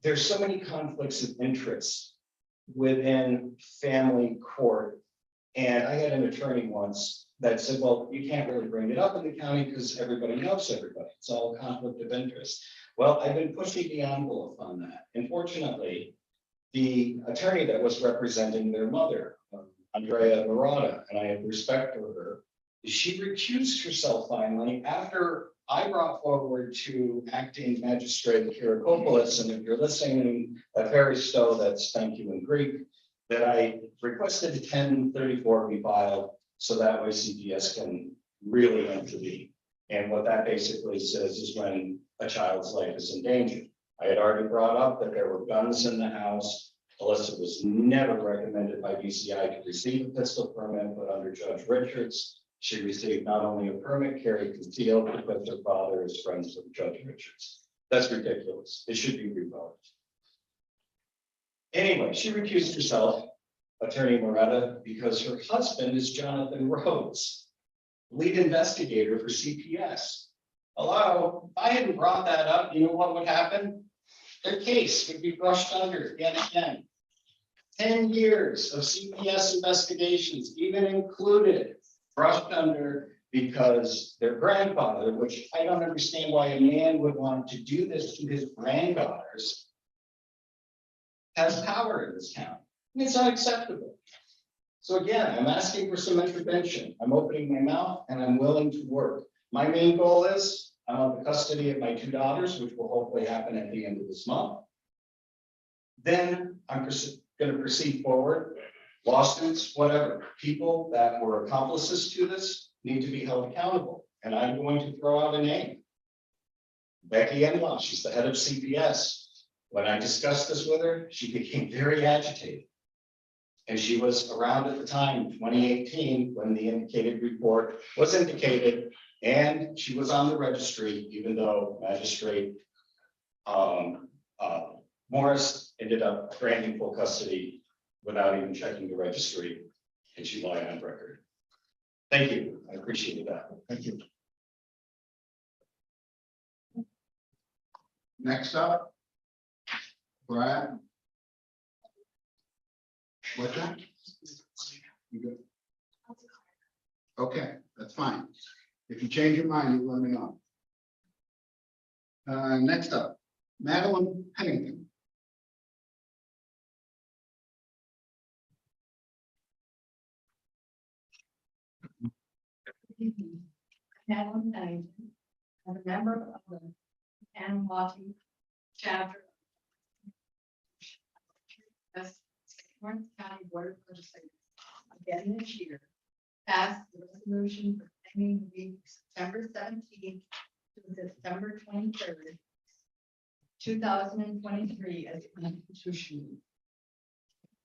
there's so many conflicts of interest within family court. And I had an attorney once that said, well, you can't really bring it up in the county because everybody knows everybody. It's all conflict of interest. Well, I've been pushing the envelope on that. Unfortunately, the attorney that was representing their mother, Andrea Murata, and I have respect for her, she recused herself finally after I brought forward to acting magistrate Kirakopoulos, and if you're listening, Harry Stowe, that's thank you in Greek, that I requested a 1034 be filed so that way CPS can really intervene. And what that basically says is when a child's life is in danger. I had already brought up that there were guns in the house. Alyssa was never recommended by BCI to receive a pistol permit, but under Judge Richards, she received not only a permit carried concealed because her father is friends with Judge Richards. That's ridiculous. It should be revoked. Anyway, she recused herself, Attorney Moretta, because her husband is Jonathan Rhodes, lead investigator for CPS. Hello, if I hadn't brought that up, you know what would happen? Their case would be brushed under yet again. 10 years of CPS investigations, even included, brushed under because their grandfather, which I don't understand why a man would want to do this to his granddaughters, has power in this town. It's unacceptable. So again, I'm asking for some intervention. I'm opening my mouth and I'm willing to work. My main goal is I want the custody of my 2 daughters, which will hopefully happen at the end of this month. Then I'm going to proceed forward. Lawsuits, whatever. People that were accomplices to this need to be held accountable. And I'm going to throw out a name. Becky Enlaw, she's the head of CPS. When I discussed this with her, she became very agitated. And she was around at the time, 2018, when the indicated report was indicated, and she was on the registry, even though Magistrate Morris ended up granting full custody without even checking the registry, and she lied on record. Thank you. I appreciate that. Thank you. Next up, Brad. What's that? You good? Okay, that's fine. If you change your mind, you let me know. Next up, Madeline Pennington. Madeline Pennington, I'm a member of the Anawati chapter. West Lawrence County Board of Legislators again this year passed the resolution proclaiming the week September 17th to September 23rd, 2023 as constitutional.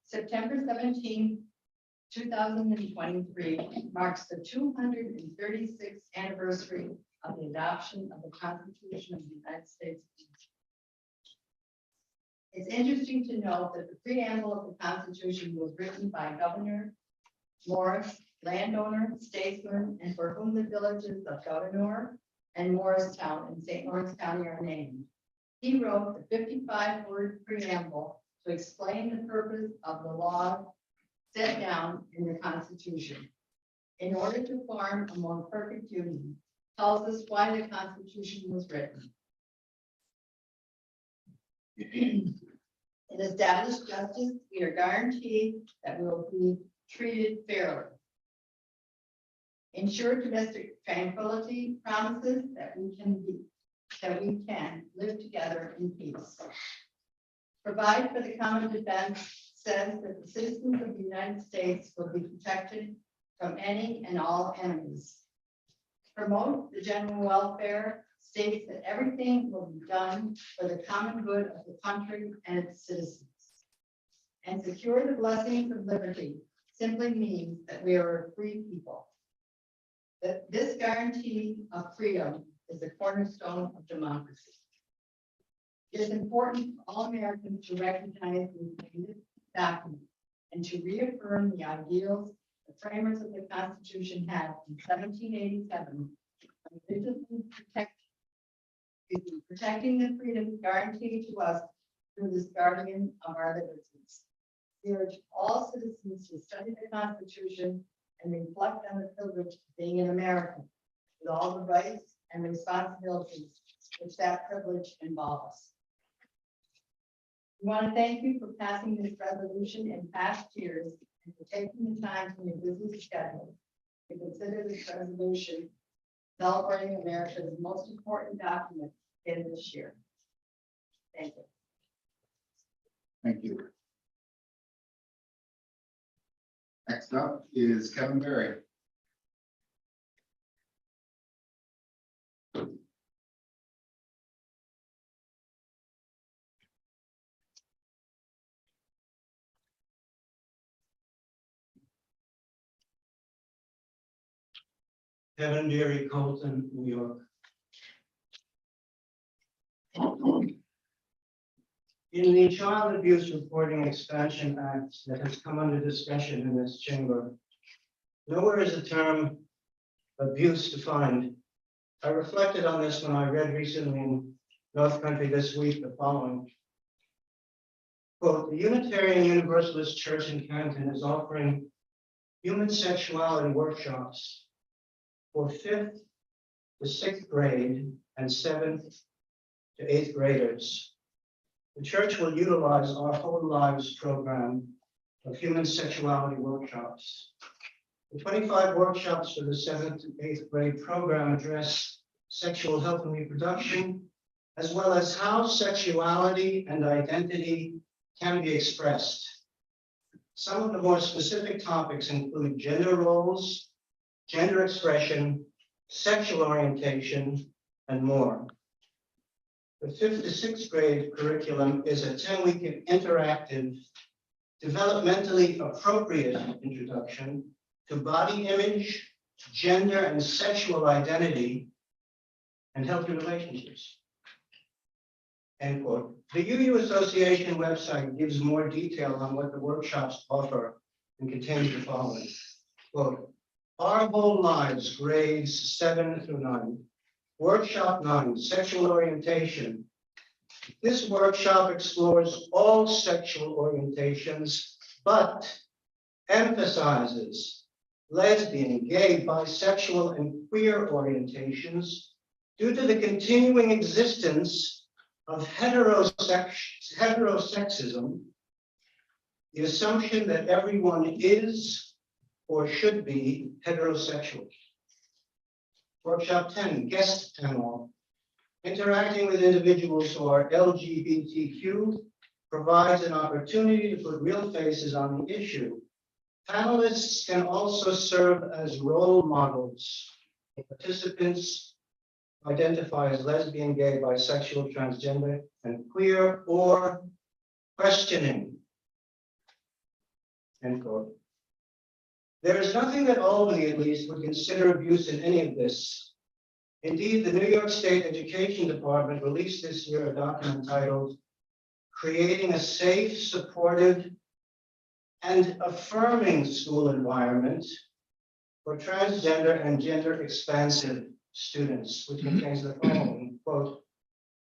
September 17th, 2023 marks the 236th anniversary of the adoption of the Constitution of the United States. It's interesting to note that the preamble of the Constitution was written by Governor Morris, landowner, statesman, and for whom the villages of Governor and Morristown in St. Lawrence County are named. He wrote the 55-word preamble to explain the purpose of the law set down in the Constitution. In order to form a more perfect union, tells us why the Constitution was written. It established justice. We are guaranteed that we will be treated fairly. Ensure domestic tranquility, promises that we can live together in peace. Provide for the common defense, says that the citizens of the United States will be protected from any and all enemies. Promote the general welfare, states that everything will be done for the common good of the country and its citizens. And secure the blessings of liberty simply means that we are a free people. That this guarantee of freedom is the cornerstone of democracy. It is important for all Americans to recognize this document and to reaffirm the ideals the framers of the Constitution had in 1787, protecting the freedom guaranteed to us through this guardian of our liberties. We urge all citizens to study the Constitution and reflect on the privilege of being an American, with all the rights and responsibilities which that privilege involves. We want to thank you for passing this resolution in past years and for taking the time from your busy schedule to consider this resolution celebrating America's most important document in this year. Thank you. Thank you. Next up is Kevin Berry. Kevin Deary, Colton, New York. In the Child Abuse Reporting Expansion Act that has come under discussion in this chamber, nowhere is the term abuse defined. I reflected on this when I read recently in North Country this week the following. Quote, the Unitarian Universalist Church in Canton is offering human sexuality workshops for 5th to 6th grade and 7th to 8th graders. The church will utilize our Whole Lives program of human sexuality workshops. The 25 workshops for the 7th to 8th grade program address sexual health and reproduction, as well as how sexuality and identity can be expressed. Some of the more specific topics include gender roles, gender expression, sexual orientation, and more. The 5th to 6th grade curriculum is a 10-week interactive, developmentally appropriate introduction to body image, gender and sexual identity, and healthy relationships. End quote. The UU Association website gives more detail on what the workshops offer and contains the following. Quote, Our Whole Lives, grades 7 through 9. Workshop 9, Sexual Orientation. This workshop explores all sexual orientations, but emphasizes lesbian, gay, bisexual, and queer orientations due to the continuing existence of heterosexism, the assumption that everyone is or should be heterosexual. Workshop 10, guest panel. Interacting with individuals who are LGBTQ provides an opportunity to put real faces on the issue. Panelists can also serve as role models. Participants identify as lesbian, gay, bisexual, transgender, and queer, or questioning. End quote. There is nothing that Albany, at least, would consider abuse in any of this. Indeed, the New York State Education Department released this year a document titled Creating a Safe, Supportive, and Affirming School Environment for Transgender and Gender Expansive Students, which contains the following, quote,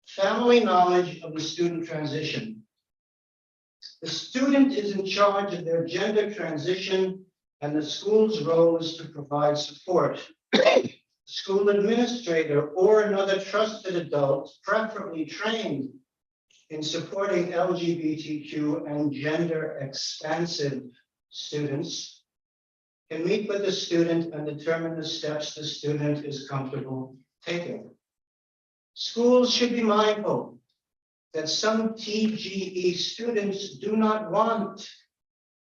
family knowledge of the student transition. The student is in charge of their gender transition, and the school's role is to provide support. The school administrator or another trusted adult, preferably trained in supporting LGBTQ and gender expansive students, can meet with the student and determine the steps the student is comfortable taking. Schools should be mindful that some TGE students do not want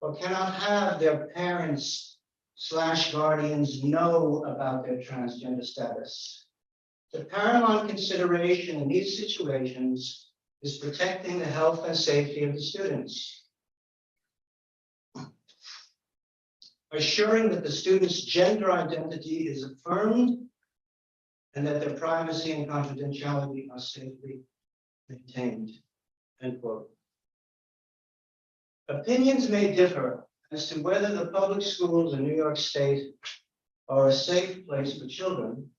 or cannot have their parents/guardians know about their transgender status. The paramount consideration in these situations is protecting the health and safety of the students. Assuring that the student's gender identity is affirmed and that their privacy and confidentiality are safely maintained. End quote. Opinions may differ as to whether the public schools in New York State are a safe place for children,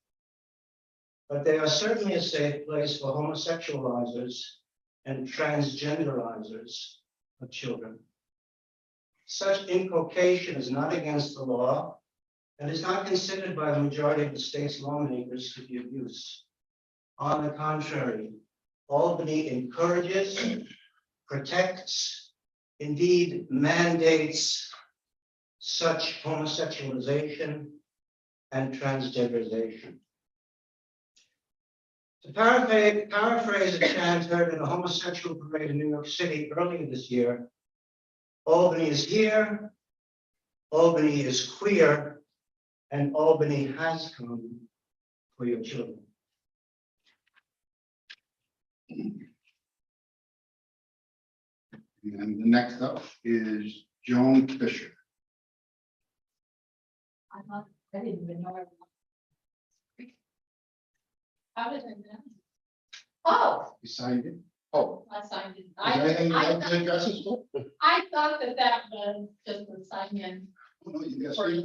but they are certainly a safe place for homosexualizers and transgenderizers of children. Such inculcation is not against the law and is not considered by the majority of the state's lawmakers to be abuse. On the contrary, Albany encourages, protects, indeed mandates such homosexualization and transgenderization. To paraphrase a chant heard in a homosexual parade in New York City earlier this year, Albany is here, Albany is queer, and Albany has come for your children. And the next up is Joan Fisher. I didn't even know. How did I know? Oh, You signed it? Oh, I signed it. is there anything you'd like to address us for? I thought that was just a sign in. No, you got For to-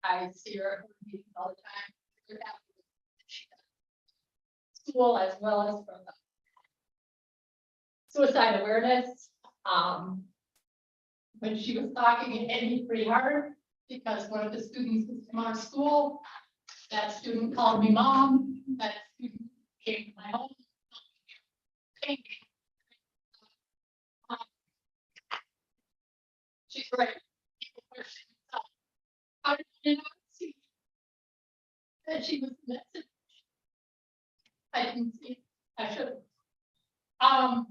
I see her at her meetings all the time. We're happy with what she does. School as well as for the suicide awareness. When she was talking, it hit me pretty hard because one of the students was from our school. That student called me mom. That student came to my home. She's right. People question themselves. How did you not see that she was missing? I didn't see it. I should have.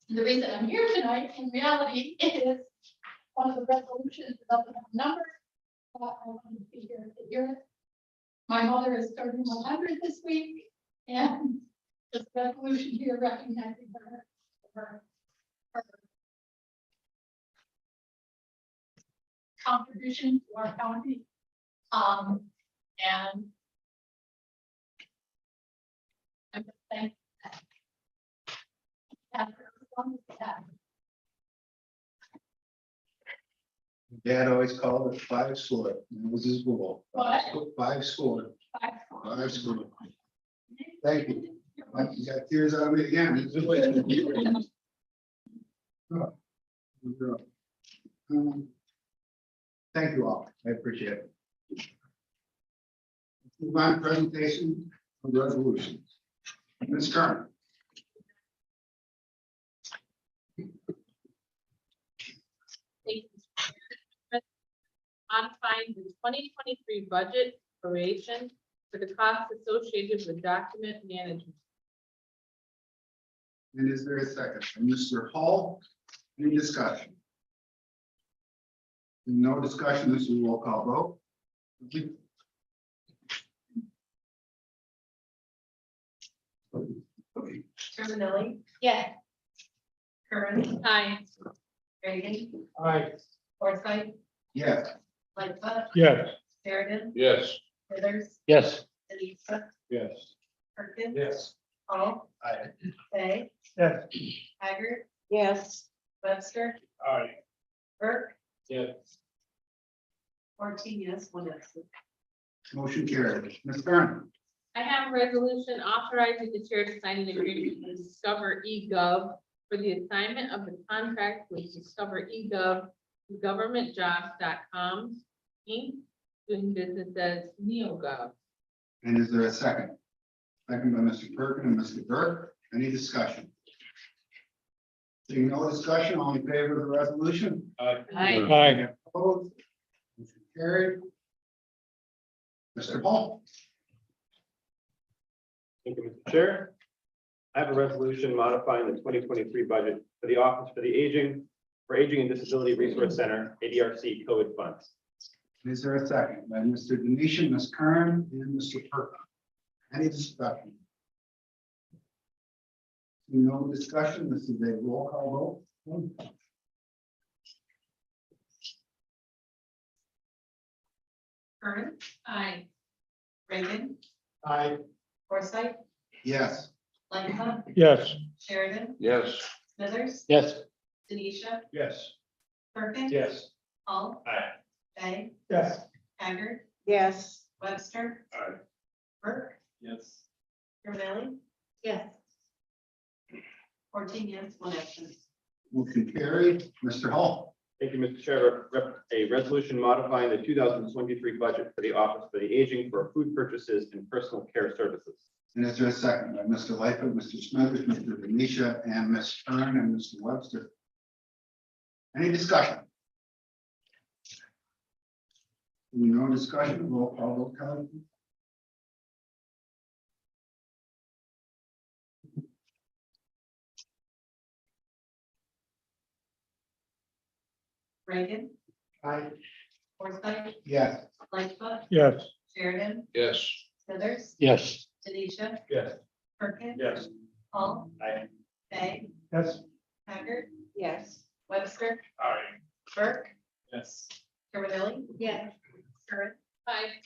The reason I'm here tonight, in reality, is one of the resolutions that doesn't have numbers. But I wanted to be here to hear it. My mother is turning 100 this week, and this resolution here recognizing her contribution to our county. And I'm just thankful that Dad always called it 5 score. That was his rule. What? 5 score. 5 score. Thank you. You got tears out of me again. Thank you all. I appreciate it. Let's move on to presentation of the resolutions. Ms. Curran. Modifying the 2023 budget appropriation for the costs associated with document management. And is there a second? And Mr. Hall, any discussion? No discussion, this is a roll call vote. Terminelli, Yes. Curran, Aye. Reagan, Aye. Forsythe, Yes. Lightfoot, Yes. Sheridan, Yes. Withers, Yes. Elisa, Yes. Perkins. Yes. Paul, Aye. Fay, Yes. Haggard, Yes. Webster, Aye. Burke, Yes. 14 yes, 1 absent. Motion carried. Ms. Curran. I have a resolution authorizing the chair to sign an agreement with Discover eGov for the assignment of the contract with Discover eGov, to governmentjobs.com, Inc., doing business as NeoGov. And is there a second? Second by Mr. Perkin and Mr. Burke. Any discussion? Seeing no discussion, all in favor of the resolution? Aye. Aye. Opposed? Motion carried. Mr. Hall. Thank you, Mr. Chair. I have a resolution modifying the 2023 budget for the Office for the Aging, for Aging and Disability Resource Center, ADRC COVID funds. Is there a second? By Mr. Denisian, Ms. Curran, and Mr. Perkin. Any discussion? No discussion. This is a roll call vote. Curran, Aye. Reagan, Aye. Forsythe, Yes. Lightfoot, Yes. Sheridan, Yes. Smithers, Yes. Denisha, Yes. Perkins. Yes. Paul, Aye. Fay, Yes. Haggard, Yes. Webster, Aye. Burke, Yes. Terminelli, Yes. 14 yes, 1 absent. Motion carried. Mr. Hall. Thank you, Mr. Chair. A resolution modifying the 2023 budget for the Office for the Aging for food purchases and personal care services. And is there a second by Mr. Lightfoot, Mr. Smithers, Mr. Denisha, and Ms. Curran, and Mr. Webster? Any discussion? No discussion. Roll call vote, Kelly. Reagan, Aye. Forsythe, Yes. Lightfoot, Yes. Sheridan, Yes. Smithers, Yes. Denisha, Yes. Perkins. Yes. Paul, Aye. Fay, Yes. Haggard, Yes. Webster, Aye. Burke, Yes. Carmelli. Yes. Curran. Aye.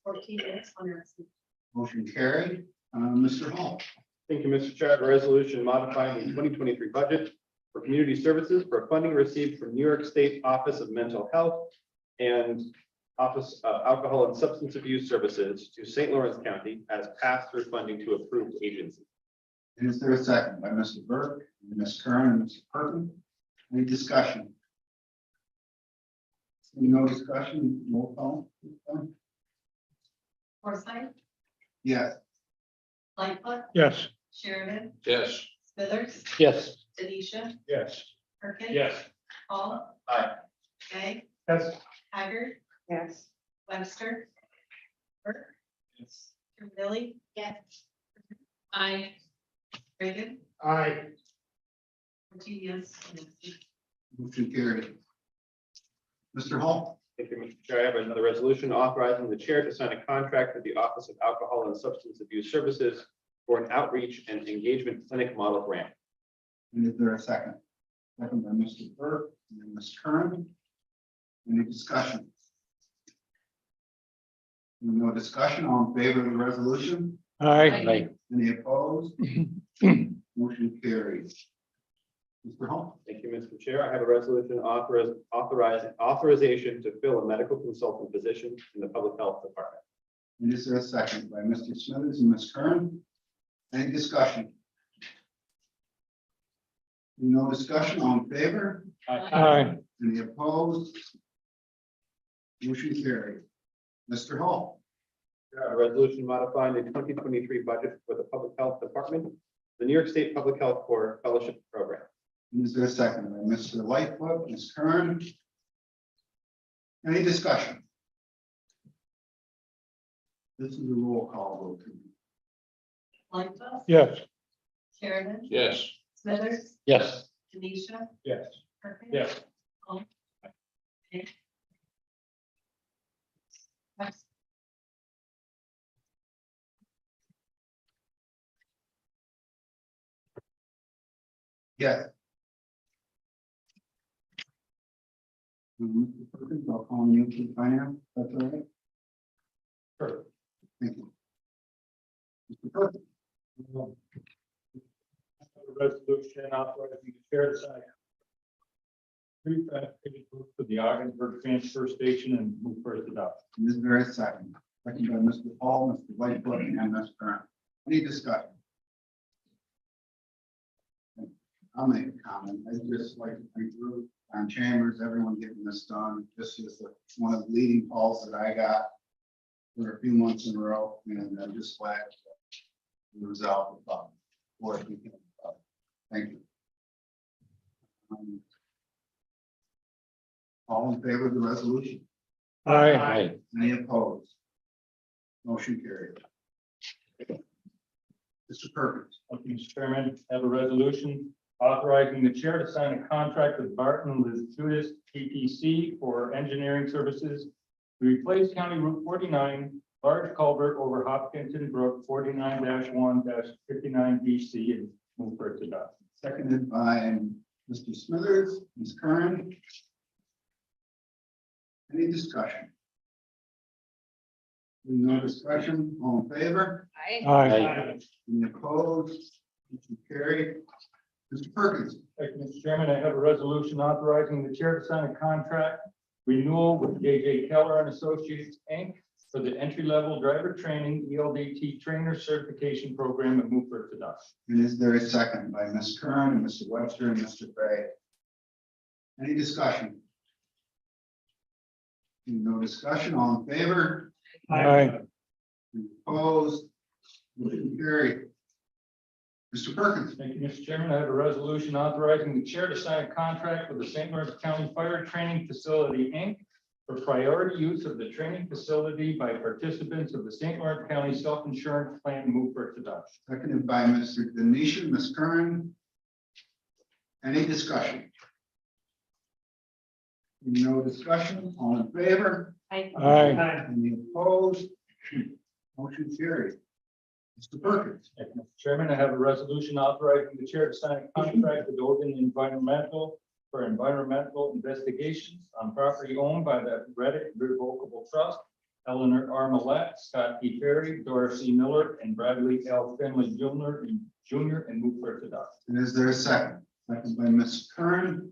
14 yes, one absent. Motion carried. Mr. Hall. Thank you, Mr. Chair. I have a resolution modifying the 2023 budget for community services for funding received from New York State Office of Mental Health and Office of Alcohol and Substance Abuse Services to St. Lawrence County as pass-through funding to approved agencies. And is there a second by Mr. Burke, and Ms. Curran, and Mr. Perkins? Any discussion? Seeing no discussion, roll call. Forsythe, Yes. Lightfoot, Yes. Sheridan, Yes. Smithers, Yes. Denisha, Yes. Perkins. Yes. Paul. Aye. Fay, Yes. Haggard, Yes. Webster, Burke, Yes. Carmelli. Yes. Aye. Reagan, Aye. 14 yes, one absent. Motion carried. Mr. Hall. Thank you, Mr. Chair. I have another resolution authorizing the chair to sign a contract with the Office of Alcohol and Substance Abuse Services for an outreach and engagement clinic model grant. And is there a second? Second by Mr. Burke and Ms. Curran. Any discussion? No discussion, all in favor of the resolution? Aye. Any opposed? Motion carries. Mr. Hall. Thank you, Mr. Chair. I have a resolution authorization to fill a medical consultant position in the Public Health Department. And is there a second by Mr. Smithers and Ms. Curran? Any discussion? No discussion, all in favor? Aye. Any opposed? Motion carried. Mr. Hall. A resolution modifying the 2023 budget for the Public Health Department, the New York State Public Health Corps Fellowship Program. And is there a second by Mr. Lightfoot, Ms. Curran? Any discussion? This is a roll call vote. Lightfoot, Yes. Sheridan, Yes. Smithers, Yes. Denisha, Yes. Perkins. Yes. Paul. Fay. Webster, Yes. Mr. Perkins, I'll call you to finance, that's all right? Sure. Thank you. Mr. Perkins. Resolution authorizing the chair to sign. For the Ogdensburg Transfer Station and move for its adoption. And is there a second? Second by Mr. Paul, Mr. Lightfoot, and Ms. Curran. Any discussion? I'll make a comment. I just like to thank Ruth and Chambers, everyone getting this done. This is one of the leading calls that I got for a few months in a row, and I'm just glad the result of the problem. Thank you. All in favor of the resolution? Aye. Any opposed? Motion carried. Mr. Perkins. Thank you, Mr. Chairman. I have a resolution authorizing the chair to sign a contract with Barton Lizutis TPC for engineering services to replace County Route 49, large culvert over Hopkinton Brook 49-1-59 BC and move for its adoption. Seconded by Mr. Smithers, Ms. Curran. Any discussion? No discussion, all in favor? Aye. Any opposed? Motion carried. Mr. Perkins. Thank you, Mr. Chairman. I have a resolution authorizing the chair to sign a contract renewal with JJ Keller and Associates, Inc. for the entry-level driver training ELDT trainer certification program and move for its adoption. And is there a second by Ms. Curran and Mr. Webster and Mr. Fay? Any discussion? No discussion, all in favor? Aye. Any opposed? Motion carried. Mr. Perkins. Thank you, Mr. Chairman. I have a resolution authorizing the chair to sign a contract with the St. Lawrence County Fire Training Facility, Inc. for priority use of the training facility by participants of the St. Lawrence County Self-Insurance Plan. Move for its adoption. Seconded by Mr. Denisha, Ms. Curran. Any discussion? No discussion, all in favor? Aye. Any opposed? Motion carried. Mr. Perkins. Thank you, Mr. Chairman, I have a resolution authorizing the chair to sign a contract with Oregon Environmental for environmental investigations on property owned by the Reddit Revocable Trust, Eleanor R. Millette, Scott P. Ferry, Doris E. Miller, and Bradley L. Finley Jr. and move for its adoption. And is there a second? Second by Ms. Kern.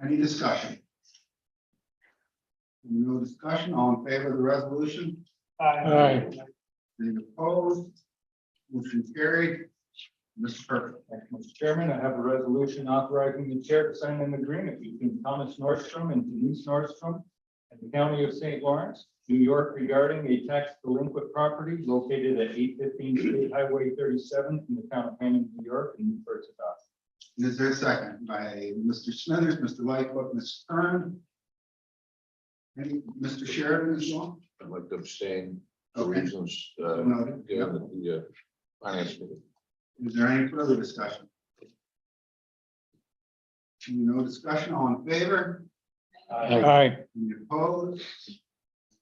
Any discussion? No discussion, all in favor of the resolution? Aye. Any opposed? Motion carried. Mr. Perkins. Thank you, Mr. Chairman, I have a resolution authorizing the chair to sign an agreement between Thomas Nordstrom and Denise Nordstrom and the County of St. Lawrence, New York, regarding a tax delinquent property located at 815 State Highway 37 in the town of Hammond, New York, and move for its adoption. And is there a second by Mr. Smithers, Mr. Lightfoot, Ms. Kern? Any, Mr. Sheridan as well? I'd like to abstain for Okay. reasons, Noted. given at the finance committee. Is there any further discussion? No discussion, all in favor? Aye. Any opposed?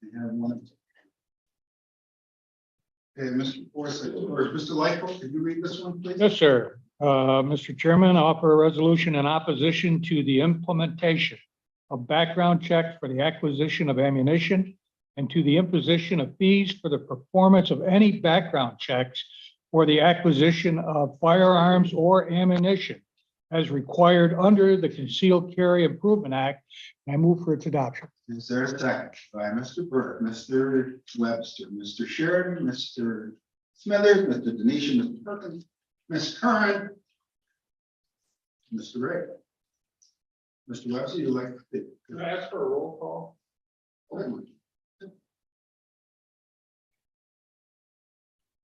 We have one. Okay, Mr. Forsyth, or Mr. Lightfoot, could you read this one, please? Yes, sir. Mr. Chairman, I offer a resolution in opposition to the implementation of background checks for the acquisition of ammunition and to the imposition of fees for the performance of any background checks for the acquisition of firearms or ammunition as required under the Concealed Carry Improvement Act. And I move for its adoption. Is there a second by Mr. Burke, Mr. Webster, Mr. Sheridan, Mr. Smithers, Mr. Denisha, Mr. Perkins, Ms. Curran, Mr. Ray? Mr. Webster, you'd like to speak? Can I ask for a roll call? Certainly.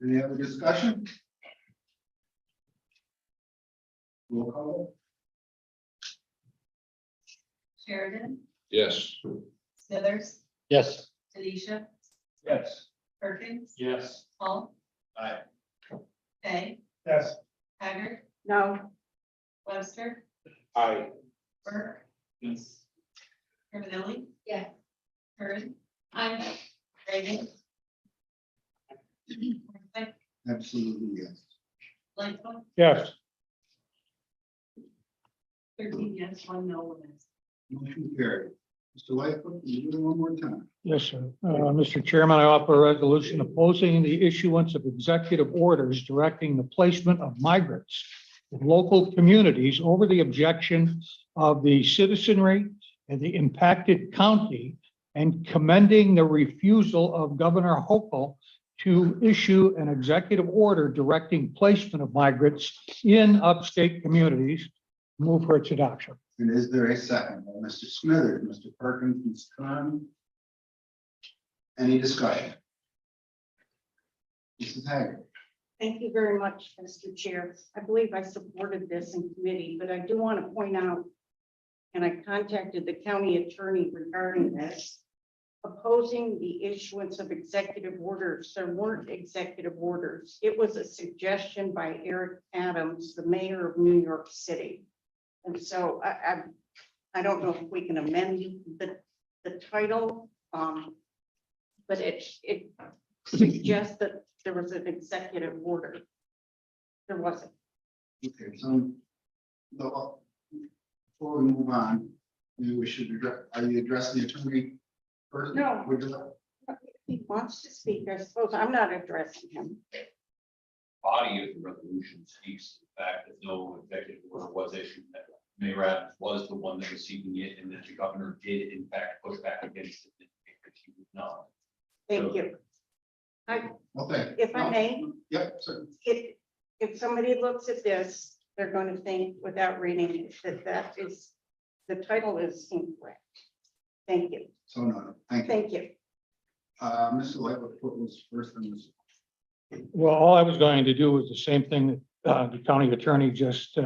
Any other discussion? Roll call. Sheridan, Yes. Smithers, Yes. Denisha, Yes. Perkins, Yes. Paul, Aye. Fay, Yes. Haggard, No, Webster, Aye. Burke, Yes. Cardinelli, Yes. Kern, Aye. Reagan. Forsyth, Absolutely, yes. Lightfoot, Yes. 13 yes, 1 no, 1 absent. Motion carried. Mr. Lightfoot, can you do it one more time? Yes, sir. Mr. Chairman, I offer a resolution opposing the issuance of executive orders directing the placement of migrants in local communities over the objection of the citizenry and the impacted county, and commending the refusal of Governor Hochul to issue an executive order directing placement of migrants in upstate communities. Move for its adoption. And is there a second by Mr. Smithers, Mr. Perkins, Ms. Curran? Any discussion? Mrs. Haggard? thank you very much, Mr. Chair. I believe I supported this in committee, but I do want to point out, and I contacted the county attorney regarding this, opposing the issuance of executive orders. There weren't executive orders. It was a suggestion by Eric Adams, the mayor of New York City. And so I don't know if we can amend the title, but it suggests that there was an executive order. There wasn't. Okay, so before we move on, maybe we should address, are you addressing the attorney first? No. Would you like- If he wants to speak, I suppose. I'm not addressing him. Body of the resolution speaks to the fact that no executive order was issued, that Mayor Adams was the one that was seeking it, and that the governor did in fact push back against it. He would not. Thank you. Okay. If I may, Yep, certainly. if somebody looks at this, they're going to think without reading it, that is, the title is incorrect. Thank you. So no, thank you. Thank you. Mr. Lightfoot, what was first on this? Well, all I was going to do was the same thing that the county attorney just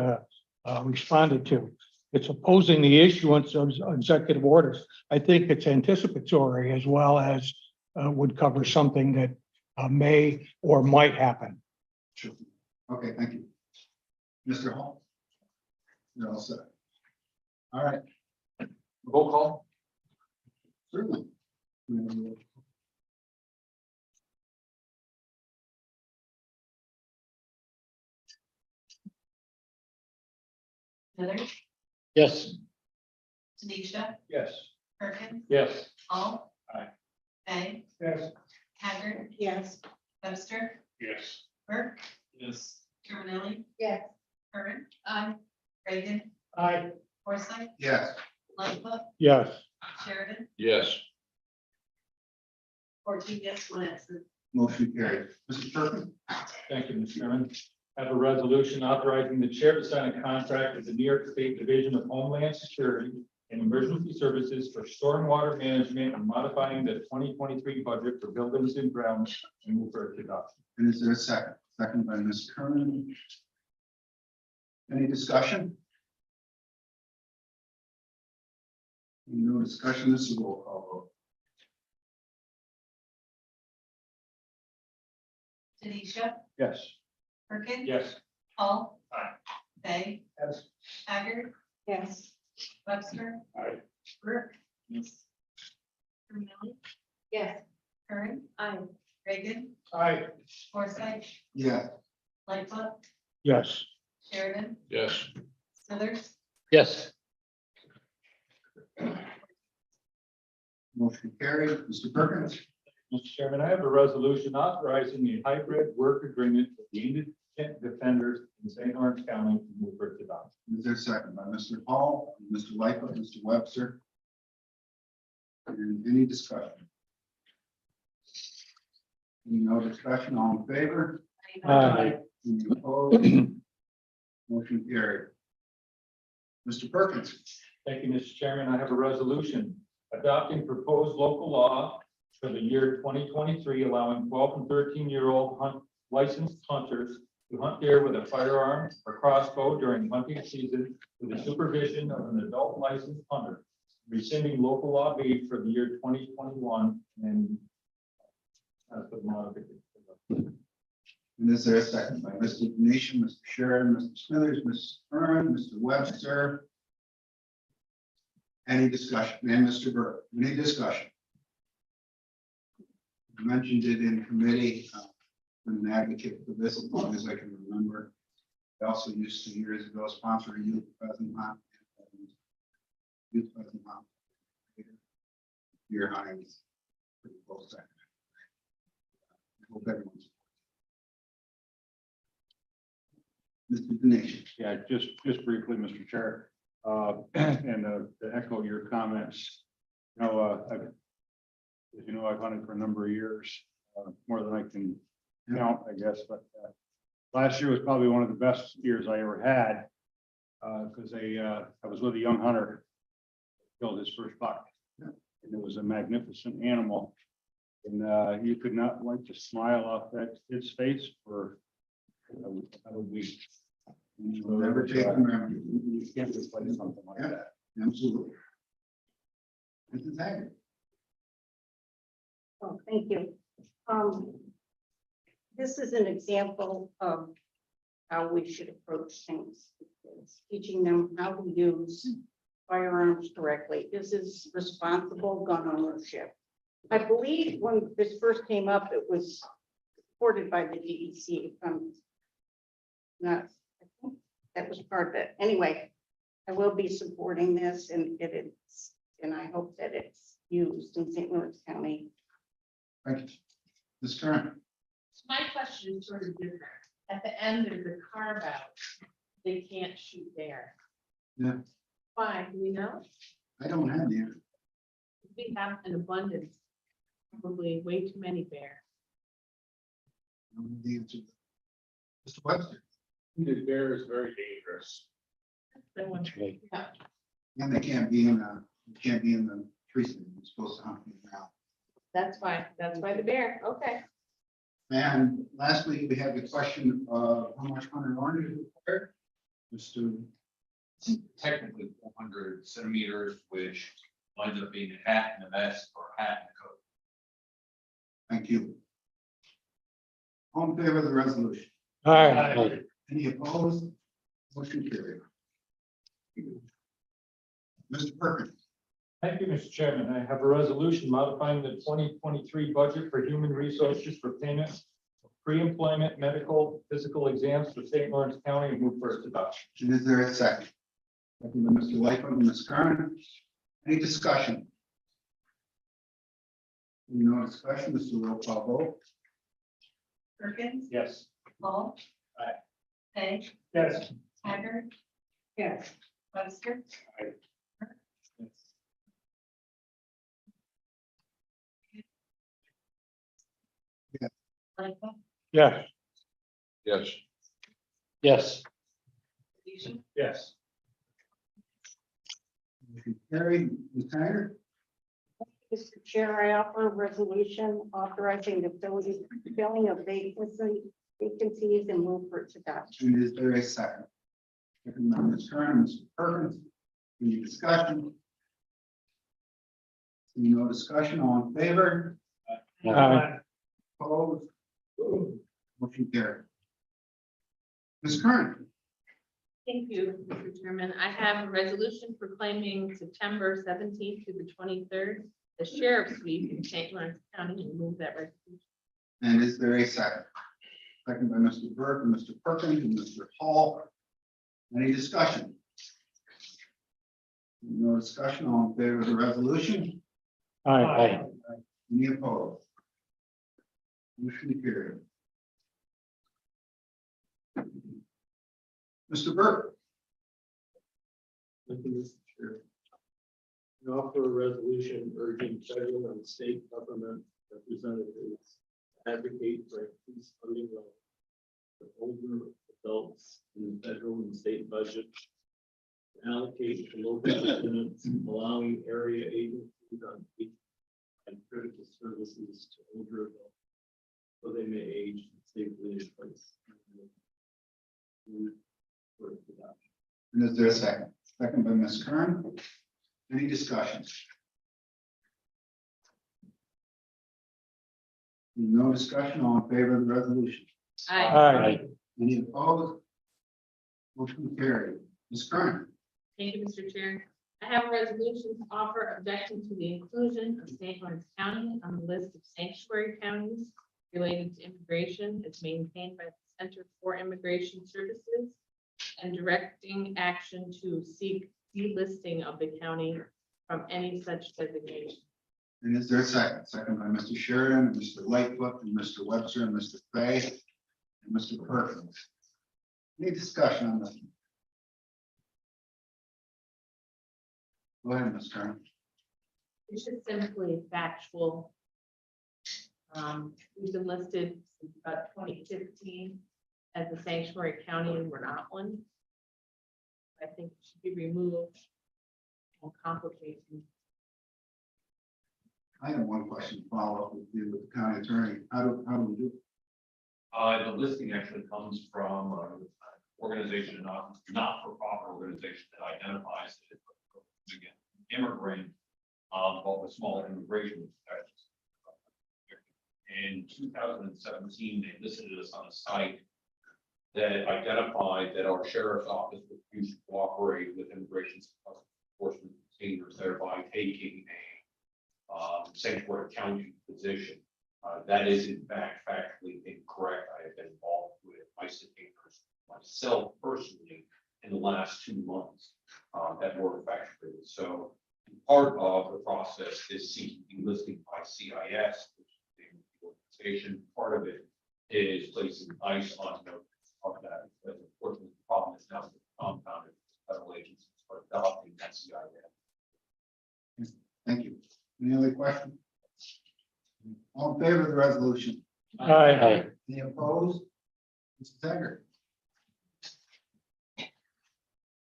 responded to. It's opposing the issuance of executive orders. I think it's anticipatory as well as would cover something that may or might happen. Sure. Okay, thank you. Mr. Hall? You're all set. All right, Roll call. certainly. Smithers, Yes. Tanisha, Yes. Perkins, Yes. Hall. Aye. Bay, Yes. Haggard, Yes. Webster, Yes. Burke, Yes. Terminelli, Yes. Curran. Reagan, Aye. Forsythe, Yes. Lightfoot, Yes. Sheridan, Yes. 14 yes, 1 absent. Motion carried. Mr. Perkins? Thank you, Mr. Chairman. I have a resolution authorizing the chair to sign a contract with the New York State Division of Homeland Security and Emergency Services for stormwater management and modifying the 2023 budget for buildings and grounds and move for its adoption. And is there a second? Second by Ms. Curran. Any discussion? No discussion, this is a roll call vote. Tanisha, Yes. Perkins. Yes. Hall. Aye. Bay, Yes. Haggard, Yes. Webster. Aye. Burke, Yes. Terminelli. Yes. Curran. Reagan, Aye. Forsythe, Yes. Lightfoot, Yes. Sheridan, Yes. Smithers, Yes. Motion carried. Mr. Perkins? Mr. Chairman, I have a resolution authorizing a hybrid work agreement with the indigent defenders in St. Lawrence County to move for its adoption. Is there a second by Mr. Hall, Mr. Lightfoot, Mr. Webster? And any discussion? No discussion, all in favor? Aye. Any opposed? Motion carried. Mr. Perkins? Thank you, Mr. Chairman. I have a resolution adopting proposed local law for the year 2023, allowing 12 and 13-year-old licensed hunters to hunt deer with a firearm or crossbow during hunting season with the supervision of an adult licensed hunter, rescinding local law B for the year 2021 and as the modification. And is there a second by Mr. Nation, Mr. Sheridan, Mr. Smithers, Mr. Curran, Mr. Webster? Any discussion? And Mr. Burke, any discussion? I mentioned it in committee, been an advocate for this as long as I can remember. I also used to years ago sponsor a youth pheasant hunt. Youth pheasant hunt. Deer hunting is pretty close second. I hope everyone's. Mr. Dinesh. Yeah, just briefly, Mr. Chair, and to echo your comments, you know, as you know, I've hunted for a number of years, more than I can count, I guess, but last year was probably one of the best years I ever had, because I was with a young hunter, killed his first buck, and it was a magnificent animal, and you could not wipe the smile off its face for a week. Never take them around. You can't replace something like Yeah. that. Absolutely. Mrs. Haggard. Oh, thank you. This is an example of how we should approach things. It's teaching them how to use firearms correctly. This is responsible gun ownership. I believe when this first came up, it was supported by the DEC. Not, I think that was part of it. Anyway, I will be supporting this and and I hope that it's used in St. Lawrence County. Thank you. Ms. Curran. So my question is sort of different. At the end, there's a carve out. They can't shoot there. Yeah. Why? Do we know? I don't have the answer. We have an abundance, probably way too many bear. I don't have the answer. Mr. Webster. The bear is very dangerous. Yeah. And they can't be in the tree stand. You're supposed to hunt them around. That's why the bear, okay. And lastly, we have the question of how much hunter orange is required. Mr. Technically 400 centimeters, which winds up being a hat and a vest or a hat and a coat. Thank you. All in favor of the resolution? Aye. Any opposed? Motion carried. Mr. Perkins. Thank you, Mr. Chairman. I have a resolution modifying the 2023 budget for human resources for payment of pre-employment medical physical exams for St. Lawrence County and move for its adoption. And is there a second? Second by Mr. Lightfoot and Ms. Curran. Any discussion? No discussion, Mr. Roll call vote. Perkins, Yes. Paul. Aye. Hay, Yes. Haggard. Yes. Webster. Yes. Lightfoot, Yes. Yes. Yes. Legion, Yes. Motion carried. Ms. Hager. Mr. Chair, I offer a resolution authorizing the filling of vacancies and move for its adoption. And is there a second? Second by Ms. Curran, Mr. Perkins. Any discussion? Seeing no discussion, all in favor? Aye. Opposed? Motion carried. Ms. Curran. Thank you, Mr. Chairman. I have a resolution proclaiming September 17th to the 23rd, the sheriff's week in St. Lawrence County, and move that resolution. And is there a second? Second by Mr. Burke and Mr. Perkins and Mr. Hall. Any discussion? No discussion, all in favor of the resolution? Aye. Any opposed? Motion carried. Mr. Burke. Thank you, Mr. Chair. I offer a resolution urging federal and state government representatives to advocate for increased funding levels for older adults in the federal and state budget, to allocate to local units, allowing area agencies on key and critical services to older adults, so they may age safely in place. For adoption. And is there a second? Second by Ms. Curran. Any discussion? No discussion, all in favor of the resolution? Aye. Any opposed? Motion carried. Ms. Curran. Thank you, Mr. Chair. I have a resolution to offer objection to the inclusion of St. Lawrence County on the list of sanctuary counties related to immigration. It's maintained by the Center for Immigration Services, and directing action to seek delisting of the county from any such designation. And is there a second? Second by Mr. Sheridan, and Mr. Lightfoot, and Mr. Webster, and Mr. Fay, and Mr. Perkins. Any discussion on this? Go ahead, Ms. Curran. It's just simply factual. We've been listed since about 2015 as a sanctuary county, and we're not one. I think it should be removed. More complicated. I have one question to follow up with you with the county attorney. How do we do? The listing actually comes from an organization, not-for-profit organization that identifies it, again, immigrant, but with small immigration protections. In 2017, they listed us on a site that identified that our sheriff's office refused to cooperate with immigration enforcement procedures, thereby taking a sanctuary county position. That is in fact factually incorrect. I have been involved with myself personally in the last 2 months that were effectuated. So part of the process is seeking listing by CIS, which is the organization. Part of it is placing ICE on notice of that. But unfortunately, the problem is now that compounded federal agencies are adopting that CIS. Thank you. Any other questions? All in favor of the resolution? Aye. Any opposed? Mr. Taggart.